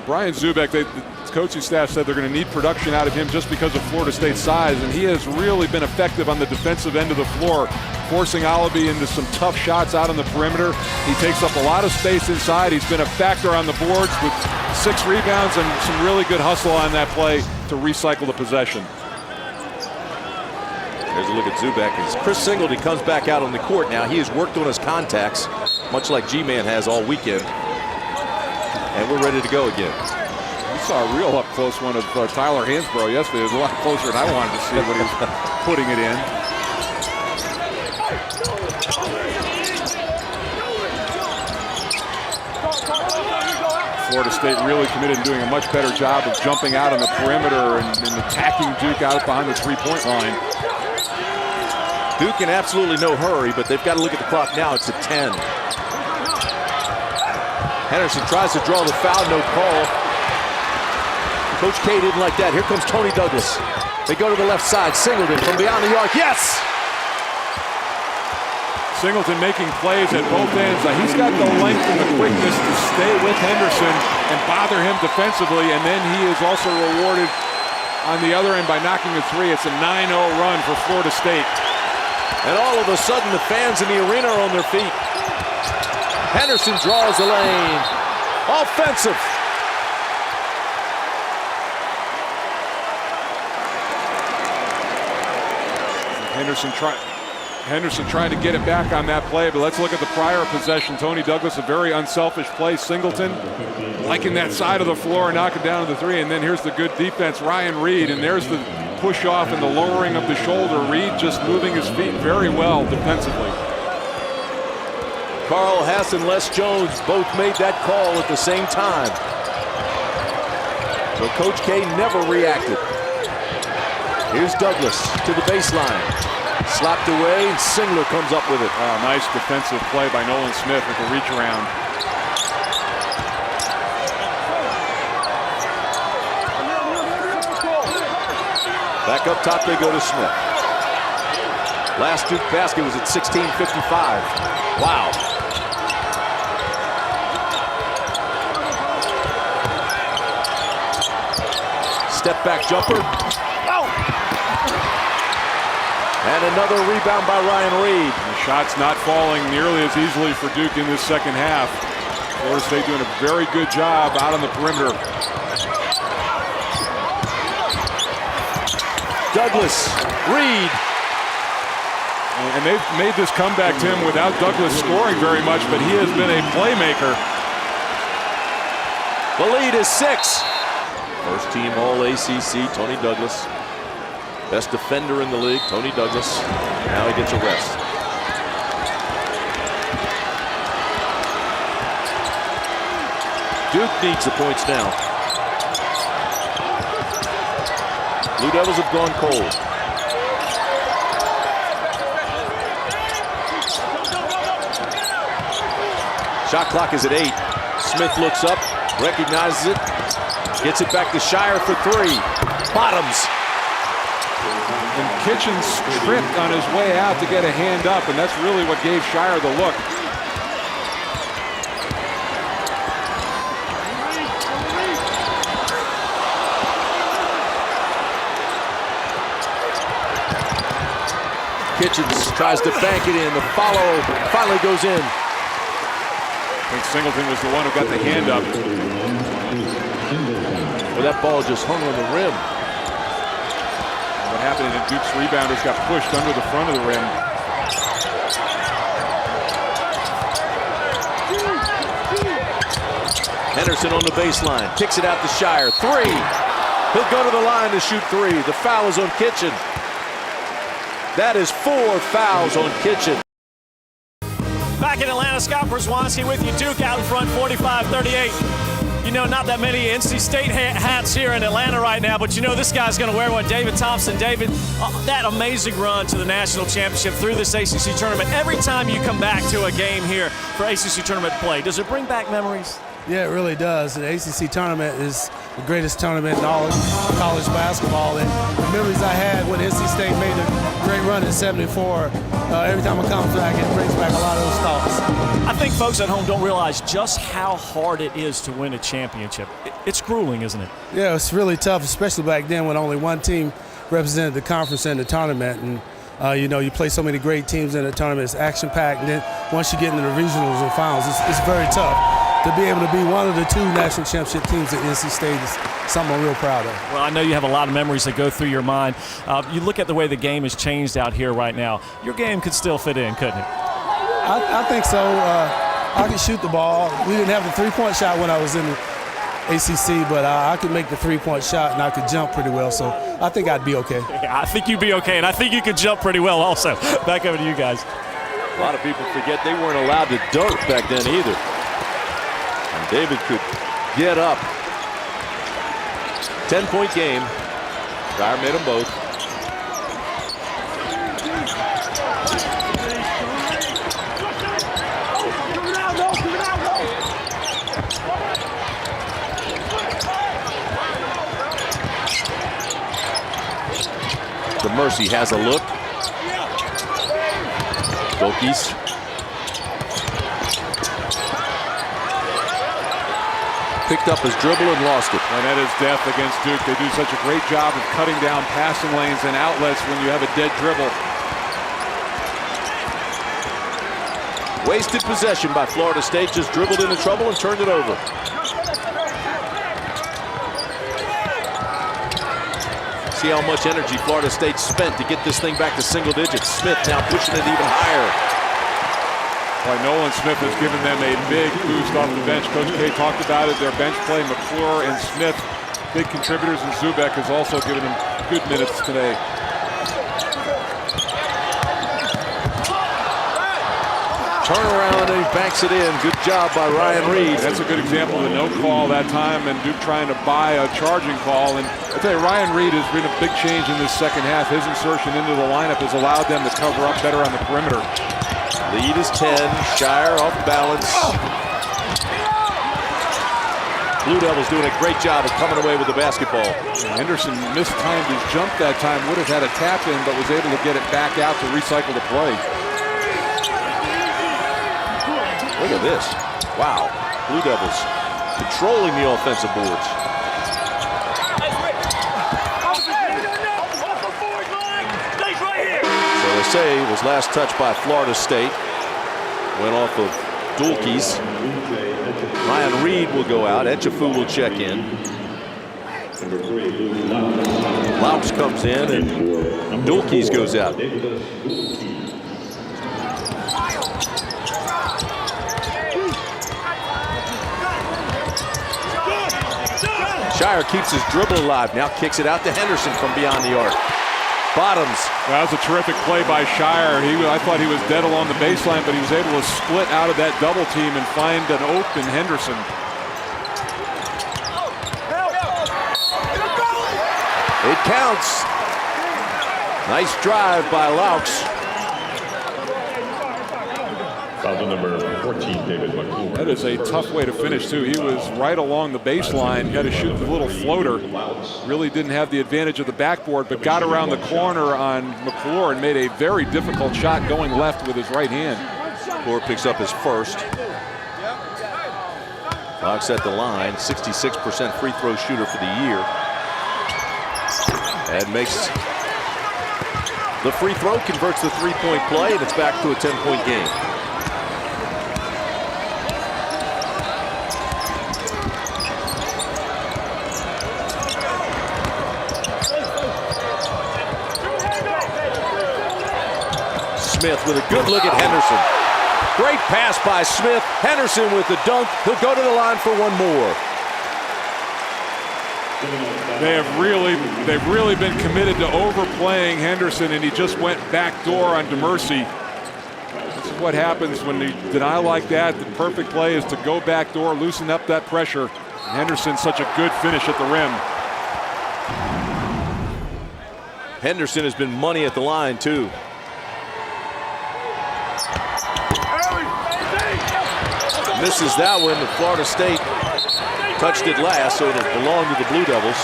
Brian Zubak, the coaching staff said they're going to need production out of him just because of Florida State's size, and he has really been effective on the defensive end of the floor, forcing Alabi into some tough shots out on the perimeter. He takes up a lot of space inside. He's been a factor on the boards with 6 rebounds and some really good hustle on that play to recycle the possession. There's a look at Zubak. As Chris Singleton comes back out on the court now. He has worked on his contacts, much like G-Man has all weekend. And we're ready to go again. We saw a real up-close one of Tyler Hansbrough yesterday. It was a lot closer than I wanted to see when he was putting it in. Florida State really committed to doing a much better job of jumping out on the perimeter and attacking Duke out behind the three-point line. Duke in absolutely no hurry, but they've got to look at the clock now. It's at 10. Henderson tries to draw the foul, no call. Coach K didn't like that. Here comes Tony Douglas. They go to the left side. Singleton from beyond the arc. Yes! Singleton making plays at both ends. He's got the length and the quickness to stay with Henderson and bother him defensively, and then he is also rewarded on the other end by knocking a 3. It's a 9-0 run for Florida State. And all of a sudden, the fans in the arena are on their feet. Henderson draws the lane. Offensive. Henderson trying to get it back on that play, but let's look at the prior possession. Tony Douglas, a very unselfish play. Singleton liking that side of the floor, knocking down to the 3, and then here's the good defense, Ryan Reed, and there's the push off and the lowering of the shoulder. Reed just moving his feet very well defensively. Carl Hass and Les Jones both made that call at the same time. So Coach K never reacted. Here's Douglas to the baseline. Slapped away, and Singler comes up with it. Nice defensive play by Nolan Smith with the reach around. Back up top they go to Smith. Last Duke basket was at 16:55. Wow. Step back jumper. Oh! And another rebound by Ryan Reed. The shot's not falling nearly as easily for Duke in this second half. Florida State doing a very good job out on the perimeter. Douglas, Reed. And they've made this comeback, Tim, without Douglas scoring very much, but he has been a playmaker. The lead is 6. First team All-ACC, Tony Douglas. Best defender in the league, Tony Douglas. Now he gets a rest. Duke needs the points now. Blue Devils have gone cold. Shot clock is at 8. Smith looks up, recognizes it, Gets it back to Shire for three. Bottoms. And Kitchens tripped on his way out to get a hand up, and that's really what gave Shire the look. Kitchens tries to bank it in. The follow finally goes in. I think Singleton was the one who got the hand up. Well, that ball just hung on the rim. What happened is Duke's rebounders got pushed under the front of the rim. Henderson on the baseline. Kicks it out to Shire. Three. He'll go to the line to shoot three. The foul is on Kitchen. That is 4 fouls on Kitchen. Back in Atlanta, Scott Przwanski with you. Duke out in front, 45-38. You know, not that many NC State hats here in Atlanta right now, but you know this guy's going to wear one. David Thompson. David, that amazing run to the national championship through this ACC tournament. Every time you come back to a game here for ACC tournament play, does it bring back memories? Yeah, it really does. The ACC tournament is the greatest tournament in all of college basketball. And the memories I had when NC State made a great run in '74, every time I come back, it brings back a lot of those thoughts. I think folks at home don't realize just how hard it is to win a championship. It's grueling, isn't it? Yeah, it's really tough, especially back then when only one team represented the conference and the tournament. And you know, you play so many great teams in the tournament. It's action-packed. And then once you get into the regionals and finals, it's very tough. To be able to be one of the 2 national championship teams at NC State is something I'm real proud of. Well, I know you have a lot of memories that go through your mind. You look at the way the game has changed out here right now. Your game could still fit in, couldn't it? I think so. I could shoot the ball. We didn't have the three-point shot when I was in the ACC, but I could make the three-point shot and I could jump pretty well. So I think I'd be okay. Yeah, I think you'd be okay, and I think you could jump pretty well also. Back over to you guys. A lot of people forget they weren't allowed to dunk back then either. And David could get up. 10-point game. Shire made them both. The Mercy has a look. Wilkies. Picked up his dribble and lost it. And that is death against Duke. They do such a great job of cutting down passing lanes and outlets when you have a dead dribble. Wasted possession by Florida State. Just dribbled into trouble and turned it over. See how much energy Florida State spent to get this thing back to single digits. Smith now pushing it even higher. Boy, Nolan Smith has given them a big boost off the bench. Coach K talked about it. Their bench play, McClure and Smith, big contributors, and Zubek has also given them good minutes today. Turnaround and he banks it in. Good job by Ryan Reed. That's a good example of the no call that time and Duke trying to buy a charging call. And I tell you, Ryan Reed has been a big change in this second half. His insertion into the lineup has allowed them to cover up better on the perimeter. Lead is 10. Shire off balance. Blue Devils doing a great job of coming away with the basketball. Henderson mistimed his jump that time. Would have had a tap in, but was able to get it back out to recycle the play. Look at this. Wow. Blue Devils controlling the offensive boards. So they say it was last touched by Florida State. Went off of Dulkes. Ryan Reed will go out. Etchefu will check in. Laux comes in and Dulkes goes out. Shire keeps his dribble alive. Now kicks it out to Henderson from beyond the arc. Bottoms. That was a terrific play by Shire. I thought he was dead along the baseline, but he was able to split out of that double team and find an open Henderson. It counts. Nice drive by Laux. Foul to number 14, David McClure. That is a tough way to finish, too. He was right along the baseline, had to shoot the little floater. Really didn't have the advantage of the backboard, but got around the corner on McClure and made a very difficult shot going left with his right hand. McClure picks up his first. Fox at the line, 66% free throw shooter for the year. And makes the free throw, converts the three-point play, and it's back to a 10-point game. Smith with a good look at Henderson. Great pass by Smith. Henderson with the dunk. He'll go to the line for one more. They've really been committed to overplaying Henderson, and he just went backdoor on DeMercy. This is what happens when you deny like that. The perfect play is to go backdoor, loosen up that pressure. Henderson's such a good finish at the rim. Henderson has been money at the line, too. Misses that one, but Florida State touched it last, so it'll belong to the Blue Devils.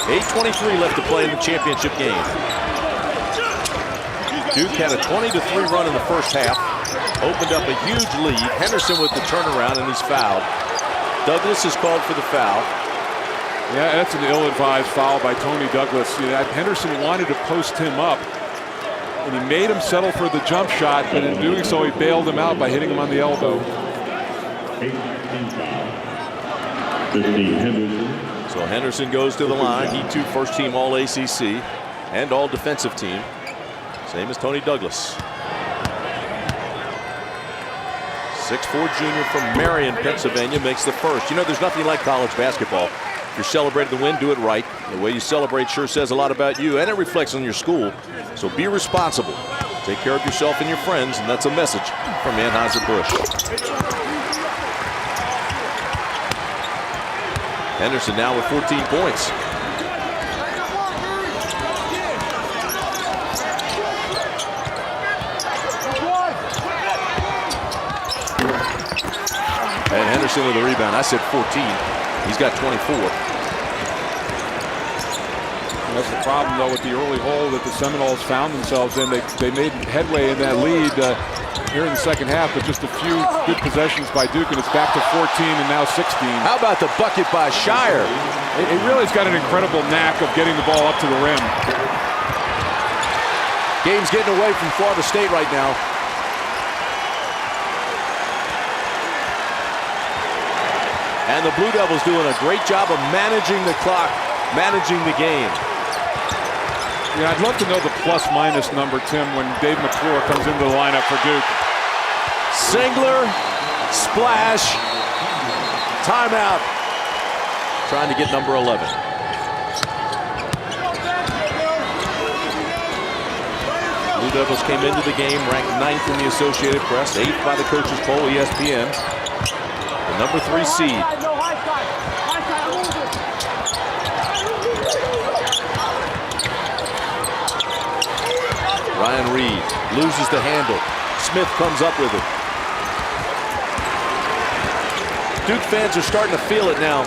.8:23 left to play in the championship game. Duke had a 20-3 run in the first half. Opened up a huge lead. Henderson with the turnaround, and he's fouled. Douglas is called for the foul. Yeah, that's an ill-advised foul by Tony Douglas. Henderson wanted to post him up, and he made him settle for the jump shot, but in doing so, he bailed him out by hitting him on the elbow. 15, Henderson. So Henderson goes to the line. He too first-team All-ACC and All-Defensive Team. Same as Tony Douglas. 6'4" junior from Marion, Pennsylvania, makes the first. You know, there's nothing like college basketball. If you're celebrating the win, do it right. The way you celebrate sure says a lot about you, and it reflects on your school. So be responsible. Take care of yourself and your friends, and that's a message from Anheuser-Busch. Henderson now with 14 points. And Henderson with a rebound. I said 14. He's got 24. That's the problem, though, with the early hole that the Seminoles found themselves in. They made headway in that lead here in the second half, but just a few good possessions by Duke, and it's back to 14 and now 16. How about the bucket by Shire? He really has got an incredible knack of getting the ball up to the rim. Game's getting away from Florida State right now. And the Blue Devils doing a great job of managing the clock, managing the game. Yeah, I'd love to know the plus-minus number, Tim, when Dave McClure comes into the lineup for Duke. Singler, splash, timeout. Trying to get number 11. Blue Devils came into the game ranked 9th in the Associated Press, 8th by the coaches poll, ESPN. The number 3 seed. Ryan Reed loses the handle. Smith comes up with it. Duke fans are starting to feel it now.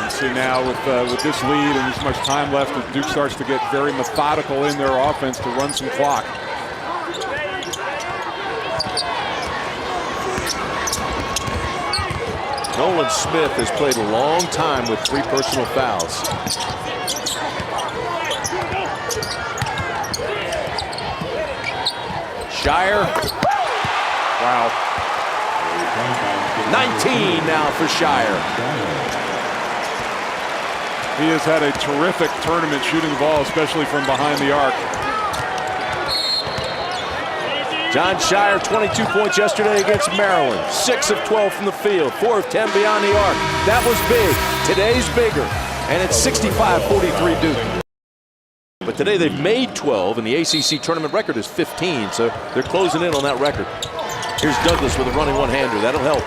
You see now with this lead and this much time left, that Duke starts to get very methodical in their offense to run some clock. Nolan Smith has played a long time with 3 personal fouls. Shire. Wow. 19 now for Shire. He has had a terrific tournament shooting the ball, especially from behind the arc. John Shire, 22 points yesterday against Maryland. 6 of 12 from the field, 4 of 10 beyond the arc. That was big. Today's bigger. And it's 65-43 Duke. But but today they've made 12, and the ACC tournament record is 15, so they're closing in on that record. Here's Douglas with a running one-hander. That'll help.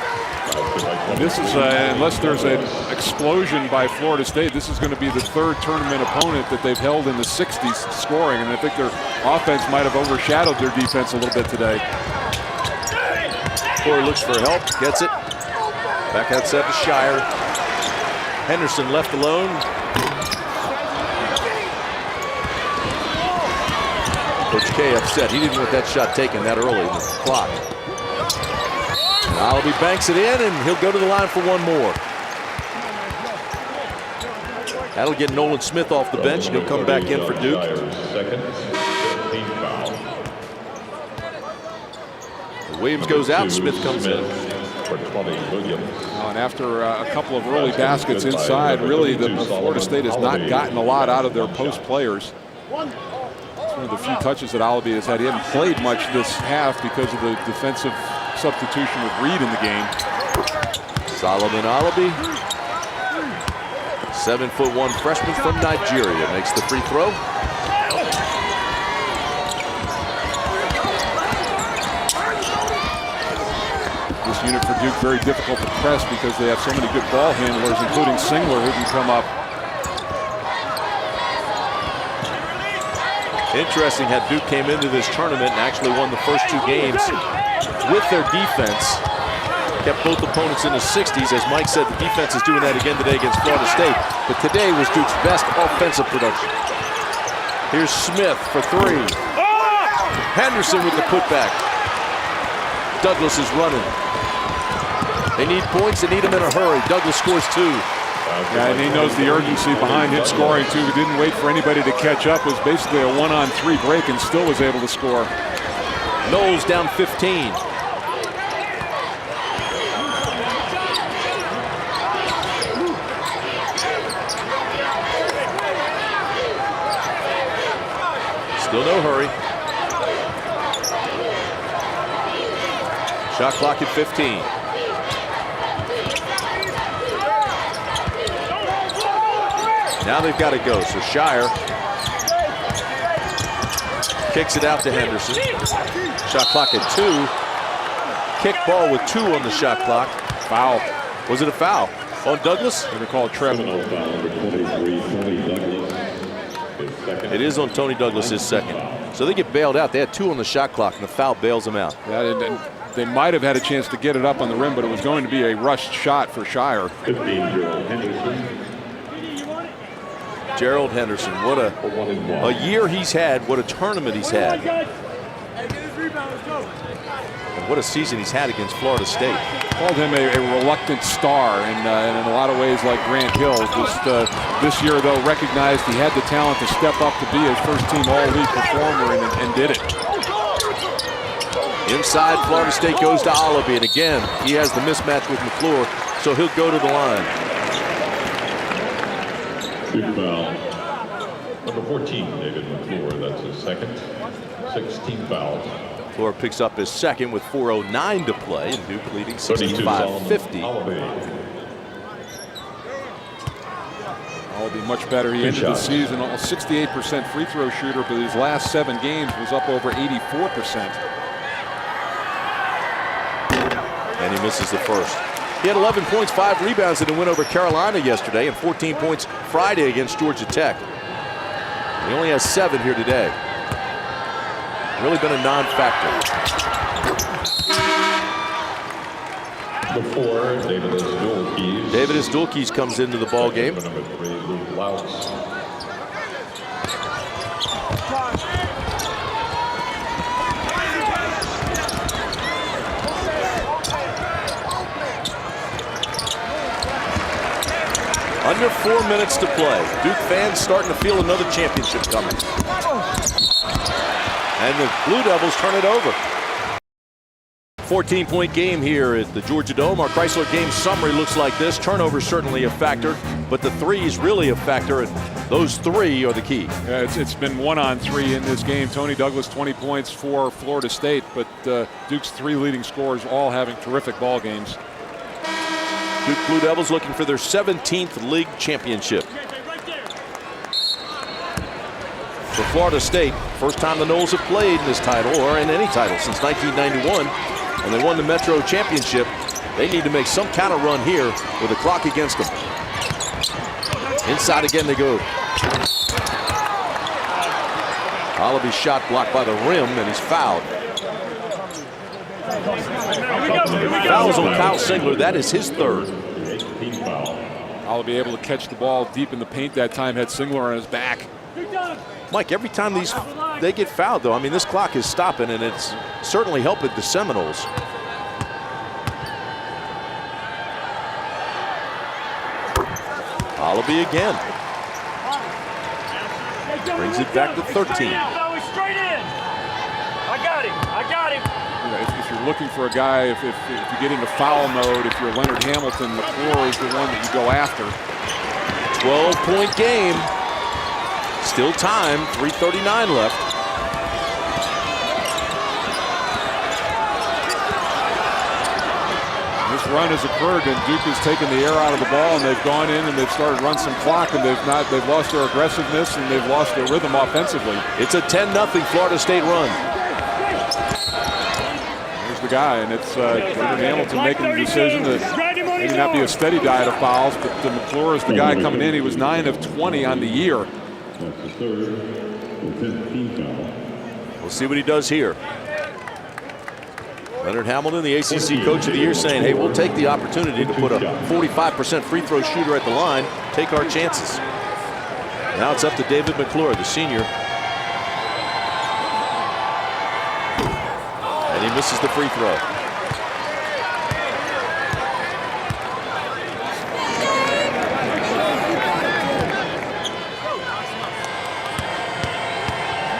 And this is, unless there's an explosion by Florida State, this is going to be the third tournament opponent that they've held in the 60s scoring, and I think their offense might have overshadowed their defense a little bit today. Corey looks for help, gets it. Back outside to Shire. Henderson left alone. Coach K upset. He didn't want that shot taken that early in the clock. Alabi banks it in, and he'll go to the line for one more. That'll get Nolan Smith off the bench. He'll come back in for Duke. Williams goes out, Smith comes in. And after a couple of early baskets inside, really the Florida State has not gotten a lot out of their post players. It's one of the few touches that Alabi has had. He hasn't played much this half because of the defensive substitution with Reed in the game. Solomon Alabi, 7'1" freshman from Nigeria, makes the free throw. This unit for Duke very difficult to press because they have so many good ball handlers, including Singler, who can come up. Interesting how Duke came into this tournament and actually won the first two games with their defense. Kept both opponents in the 60s. As Mike said, the defense is doing that again today against Florida State. But today was Duke's best offensive production. Here's Smith for three. Henderson with the putback. Douglas is running. They need points. They need them in a hurry. Douglas scores two. Yeah, and he knows the urgency behind him scoring too. He didn't wait for anybody to catch up. It was basically a 1-on-3 break and still was able to score. Knowles down 15. Still no hurry. Shot clock at 15. Now they've got to go. So Shire kicks it out to Henderson. Shot clock at 2. Kick ball with 2 on the shot clock. Foul. Was it a foul on Douglas? They're going to call it Trevor. It is on Tony Douglas, his second. So they get bailed out. They had 2 on the shot clock, and the foul bails them out. Yeah, and they might have had a chance to get it up on the rim, but it was going to be a rushed shot for Shire. 15-year-old Henderson. Gerald Henderson, what a year he's had, what a tournament he's had. And what a season he's had against Florida State. Called him a reluctant star, and in a lot of ways like Grant Hill. Just this year, though, recognized he had the talent to step up to be a first-team All-League performer and did it. Inside, Florida State goes to Alabi, and again, he has the mismatch with McClure, so he'll go to the line. Duke foul. Number 14, David McClure. That's his second. 16 fouls. McClure picks up his second with 4:09 to play, and Duke leading 65-50. Alabi much better. He ended the season almost 68% free throw shooter, but his last 7 games was up over 84%. And he misses the first. He had 11 points, 5 rebounds in a win over Carolina yesterday, and 14 points Friday against Georgia Tech. He only has 7 here today. Really been a non-factor. Before David Dulkes. David Dulkes comes into the ball game. Number 3, Luke Louts. Under 4 minutes to play. Duke fans starting to feel another championship coming. And the Blue Devils turn it over. 14-point game here at the Georgia Dome. Our Chrysler game summary looks like this. Turnovers certainly a factor, but the threes really a factor, and those 3 are the key. Yeah, it's been 1-on-3 in this game. Tony Douglas 20 points for Florida State, but Duke's 3 leading scorers all having terrific ball games. Duke Blue Devils looking for their 17th league championship. for Florida State. First time the Noles have played in this title or in any title since 1991. And they won the Metro Championship. They need to make some kind of run here with the clock against them. Inside again they go. Oliver's shot blocked by the rim, and he's fouled. Fouls on Kyle Singler. That is his third. I'll be able to catch the ball deep in the paint that time. Had Singler on his back. Mike, every time they get fouled, though, I mean, this clock is stopping, and it's certainly helping the Seminoles. Oliver again. Brings it back to 13. Straight in. I got him. If you're looking for a guy, if you get into foul mode, if you're Leonard Hamilton, McClure is the one that you go after. 12-point game. Still time, 3:39 left. This run has occurred, and Duke has taken the air out of the ball, and they've gone in and they've started to run some clock, and they've lost their aggressiveness and they've lost their rhythm offensively. It's a 10-0 Florida State run. Here's the guy, and it's Leonard Hamilton making the decision to maybe not be a steady diet of fouls, but McClure is the guy coming in. He was 9 of 20 on the year. We'll see what he does here. Leonard Hamilton, the ACC Coach of the Year, saying, hey, we'll take the opportunity to put a 45% free throw shooter at the line, take our chances. Now it's up to David McClure, the senior. And he misses the free throw.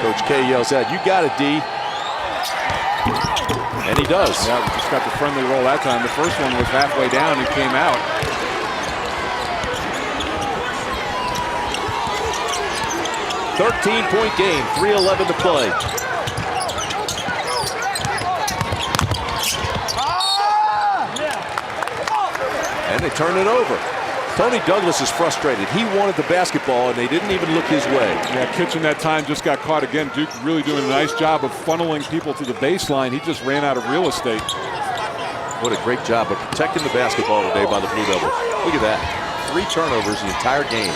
Coach K yells out, you got it, D. And he does. Yeah, we just got the friendly roll that time. The first one was halfway down and came out. .13-point game, 3:11 to play. And they turn it over. Tony Douglas is frustrated. He wanted the basketball, and they didn't even look his way. Yeah, Kitchen that time just got caught again. Duke really doing a nice job of funneling people to the baseline. He just ran out of real estate. What a great job of protecting the basketball today by the Blue Devils. Look at that. 3 turnovers the entire game.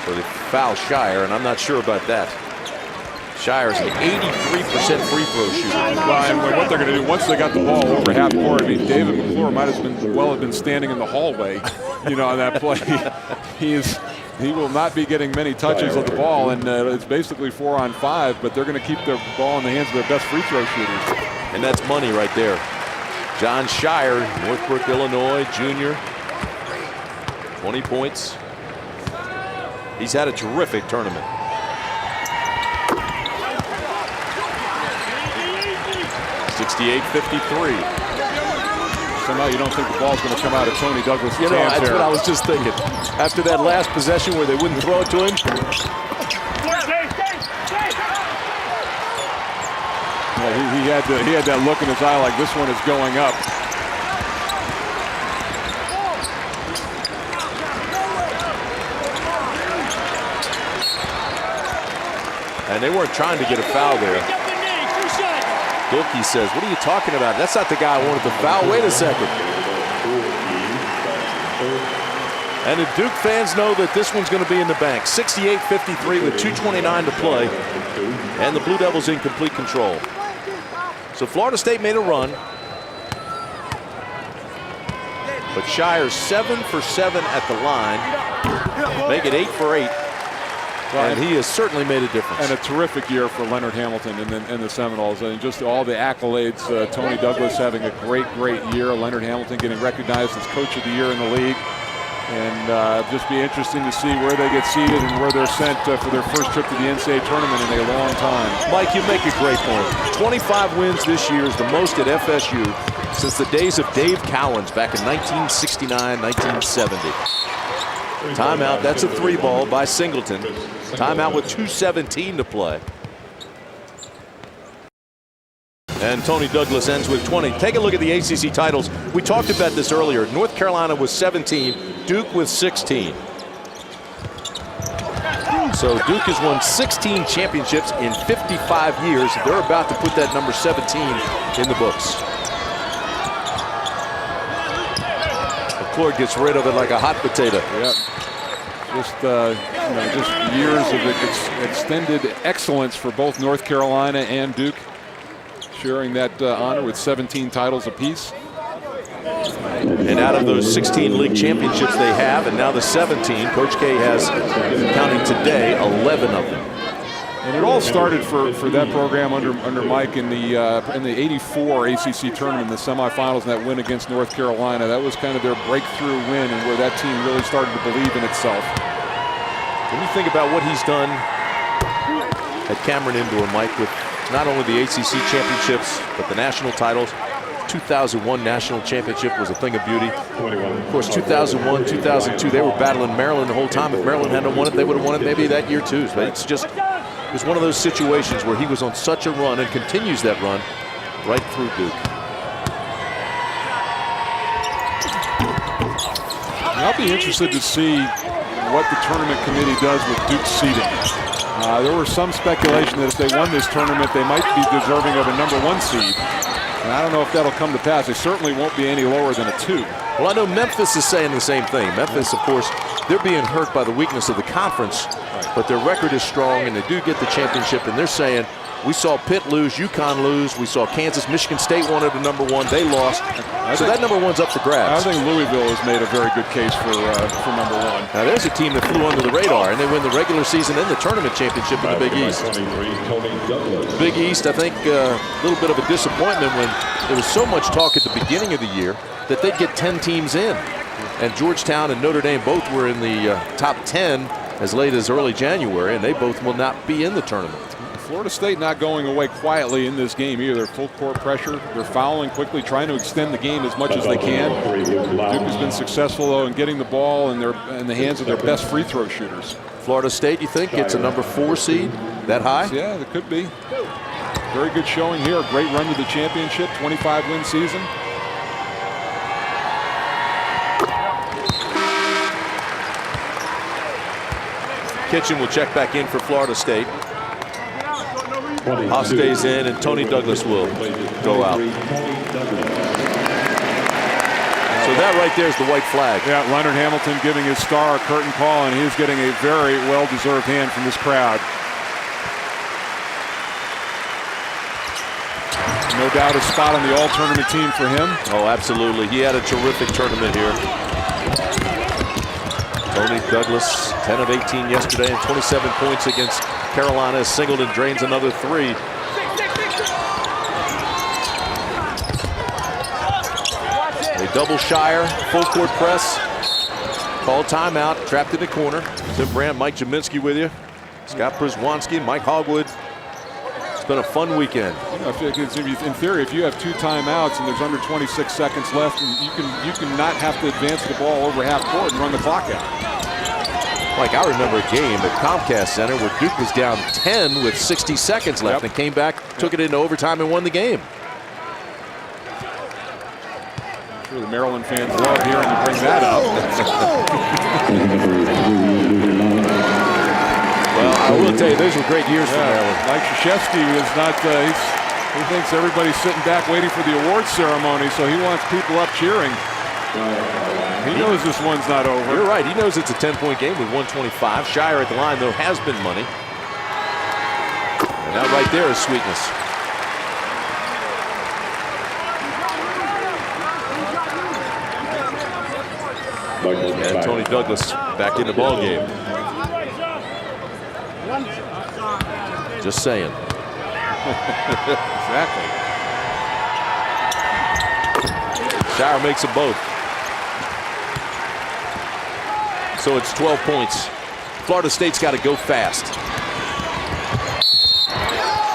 So they foul Shire, and I'm not sure about that. Shire's an 83% free throw shooter. And what they're going to do once they got the ball over half court, I mean, David McClure might have been standing in the hallway, on that play. He will not be getting many touches of the ball, and it's basically 4-on-5, but they're going to keep their ball in the hands of their best free throw shooters. And that's money right there. John Shire, Northbrook, Illinois, junior. 20 points. He's had a terrific tournament. 68-53. Somehow you don't think the ball's going to come out of Tony Douglas' hands. That's there. what I was just thinking. After that last possession where they wouldn't throw it to him. Yeah, he had that look in his eye like this one is going up. And they weren't trying to get a foul there. Wilkie says, what are you talking about? That's not the guy I wanted to foul. Wait a second. And the Duke fans know that this one's going to be in the bank. 68-53 with 2:29 to play. And the Blue Devils in complete control. So Florida State made a run. But Shire's 7 for 7 at the line. Make it 8 for 8. And he has certainly made a difference. And a terrific year for Leonard Hamilton and the Seminoles. And just all the accolades. Tony Douglas having a great year. Leonard Hamilton getting recognized as Coach of the Year in the league. And just be interesting to see where they get seeded and where they're sent for their first trip to the NCAA tournament in a long time. Mike, you make a great point. 25 wins this year is the most at FSU since the days of Dave Cowens back in 1969, 1970. Timeout, that's a 3-ball by Singleton. Timeout with 2:17 to play. And Tony Douglas ends with 20. Take a look at the ACC titles. We talked about this earlier. North Carolina was 17, Duke with 16. So Duke has won 16 championships in 55 years. They're about to put that number 17 in the books. McClure gets rid of it like a hot potato. Yep. Just years of extended excellence for both North Carolina and Duke, sharing that honor with 17 titles apiece. And out of those 16 league championships they have, and now the 17, Coach K has, counting today, 11 of them. And it all started for that program under Mike in the '84 ACC tournament in the semifinals, and that win against North Carolina. That was kind of their breakthrough win, and where that team really started to believe in itself. When you think about what he's done at Cameron Indoor, Mike, with not only the ACC championships, but the national titles. 2001 national championship was a thing of beauty. Of course, 2001, 2002, they were battling Maryland the whole time. If Maryland hadn't won it, they would have won it maybe that year too. But it was one of those situations where he was on such a run and continues that run right through Duke. I'll be interested to see what the tournament committee does with Duke's seeding. There was some speculation that if they won this tournament, they might be deserving of a #1 seed. And I don't know if that'll come to pass. They certainly won't be any lower than a 2. Well, I know Memphis is saying the same thing. Memphis, of course, they're being hurt by the weakness of the conference, but their record is strong, and they do get the championship, and they're saying, we saw Pitt lose, UConn lose, we saw Kansas, Michigan State wanted a #1, they lost. So that #1's up for grabs. I think Louisville has made a very good case for #1. Now there's a team that flew under the radar, and they win the regular season and the tournament championship in the Big East. Big East, I think, a little bit of a disappointment when there was so much talk at the beginning of the year that they'd get 10 teams in. And Georgetown and Notre Dame both were in the top 10 as late as early January, and they both will not be in the tournament. Florida State not going away quietly in this game either. Full court pressure. They're fouling quickly, trying to extend the game as much as they can. Duke has been successful, though, in getting the ball in the hands of their best free throw shooters. Florida State, you think, gets a #4 seed that high? Yeah, it could be. Very good showing here. A great run to the championship, 25-win season. Kitchen will check back in for Florida State. Hoff stays in, and Tony Douglas will go out. So that right there is the white flag. Yeah, Leonard Hamilton giving his star a curtain call, and he's getting a very well-deserved hand from this crowd. No doubt a spot on the all-tournament team for him. Oh, absolutely. He had a terrific tournament here. Tony Douglas, 10 of 18 yesterday and 27 points against Carolina. Singled and drains another 3. They double Shire, full court press. Call timeout, trapped in the corner. Tim Brand, Mike Jaminski with you. Scott Przwanski, Mike Hogwood. It's been a fun weekend. You know, in theory, if you have 2 timeouts and there's under 26 seconds left, and you can not have to advance the ball over half court and run the clock out. Like, I remember a game at Comcast Center where Duke was down 10 with 60 seconds left and came back, took it into overtime, and won the game. I'm sure the Maryland fans love hearing you bring that up. Well, I will tell you, those were great years for Maryland. Mike Krzyzewski is not, he thinks everybody's sitting back waiting for the awards ceremony, so he wants people up cheering. He knows this one's not over. You're right. He knows it's a 10-point game with 125. Shire at the line, though, has been money. And that right there is sweetness. And Tony Douglas back in the ball game. Just saying. Exactly. Shire makes them both. So it's 12 points. Florida State's got to go fast.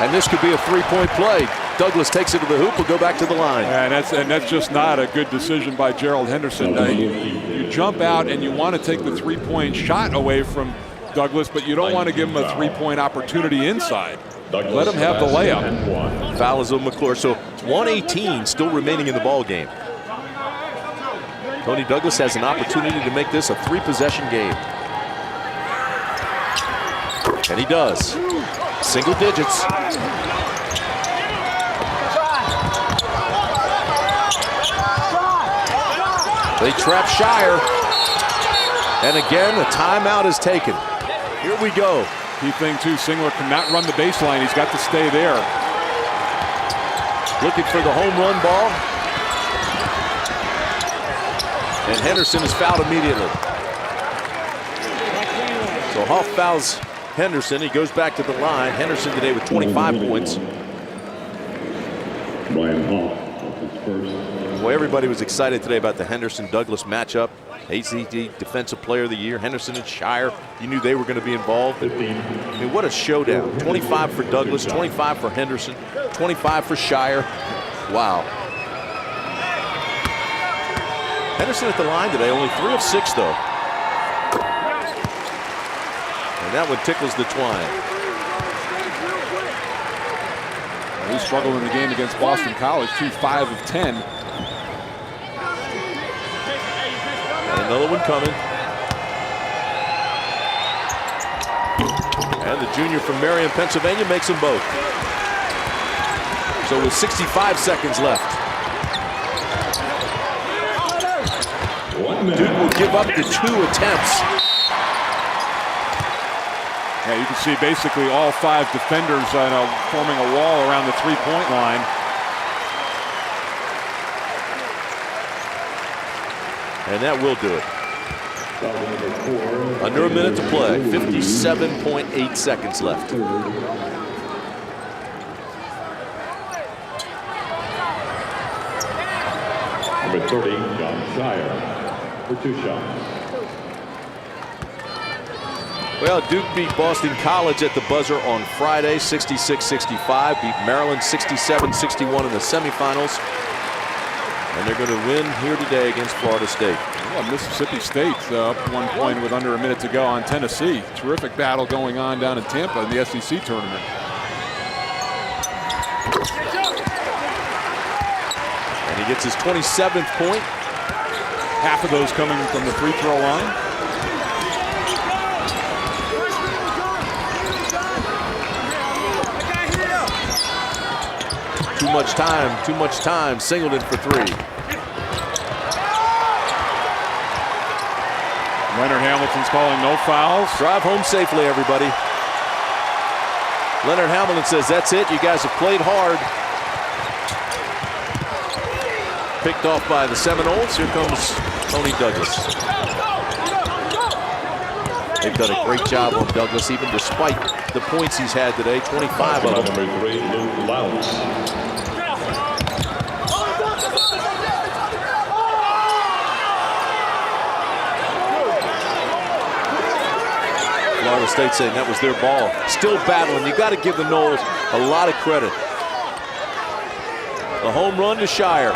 And this could be a 3-point play. Douglas takes it to the hoop, will go back to the line. And that's just not a good decision by Gerald Henderson. You jump out and you want to take the 3-point shot away from Douglas, but you don't want to give him a 3-point opportunity inside. Let him have the layup. Foul is on McClure. So 1:18 still remaining in the ball game. Tony Douglas has an opportunity to make this a 3-possession game. And he does. Single digits. They trap Shire. And again, a timeout is taken. Here we go. Key thing too, Singler cannot run the baseline. He's got to stay there. Looking for the home run ball. And Henderson is fouled immediately. So Huff fouls Henderson. He goes back to the line. Henderson today with 25 points. Boy, everybody was excited today about the Henderson-Douglas matchup. ACC Defensive Player of the Year. Henderson and Shire, you knew they were going to be involved. I mean, what a showdown. 25 for Douglas, 25 for Henderson, 25 for Shire. Wow. Henderson at the line today, only 3 of 6 though. And that one tickles the twine. He struggled in the game against Boston College, 5 of 10. And another one coming. And the junior from Marion, Pennsylvania makes them both. So with 65 seconds left. Duke will give up the 2 attempts. Yeah, you can see basically all 5 defenders forming a wall around the 3-point line. And that will do it. Under a minute to play. 57.8 seconds left. Number 30, John Shire, for 2 shots. Well, Duke beat Boston College at the buzzer on Friday, 66-65. Beat Maryland 67-61 in the semifinals. And they're going to win here today against Florida State. Yeah, Mississippi State up 1 point with under a minute to go on Tennessee. Terrific battle going on down in Tampa in the SEC tournament. And he gets his 27th point. Half of those coming from the free throw line. Too much time. Singleton for 3. Leonard Hamilton's calling no fouls. Drive home safely, everybody. Leonard Hamilton says, that's it. You guys have played hard. Picked off by the Seminoles. Here comes Tony Douglas. They've done a great job on Douglas, even despite the points he's had today. 25 of them. Number 3, Luke Louts. Florida State saying that was their ball. Still battling. You got to give the Noles a lot of credit. The home run to Shire.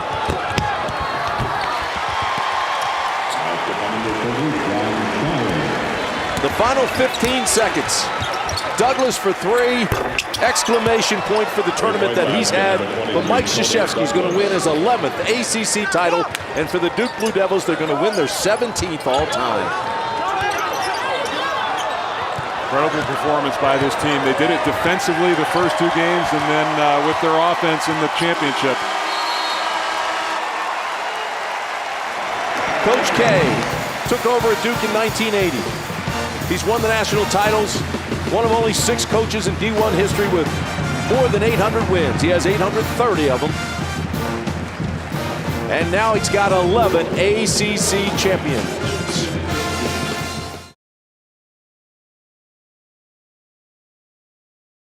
The final 15 seconds. Douglas for 3. Exclamation point for the tournament that he's had. But Mike Krzyzewski's going to win his 11th ACC title. And for the Duke Blue Devils, they're going to win their 17th all-time. Incredible performance by this team. They did it defensively the first 2 games and then with their offense in the championship. Coach K took over at Duke in 1980. He's won the national titles, one of only 6 coaches in D1 history with more than 800 wins. He has 830 of them. And now he's got 11 ACC champions.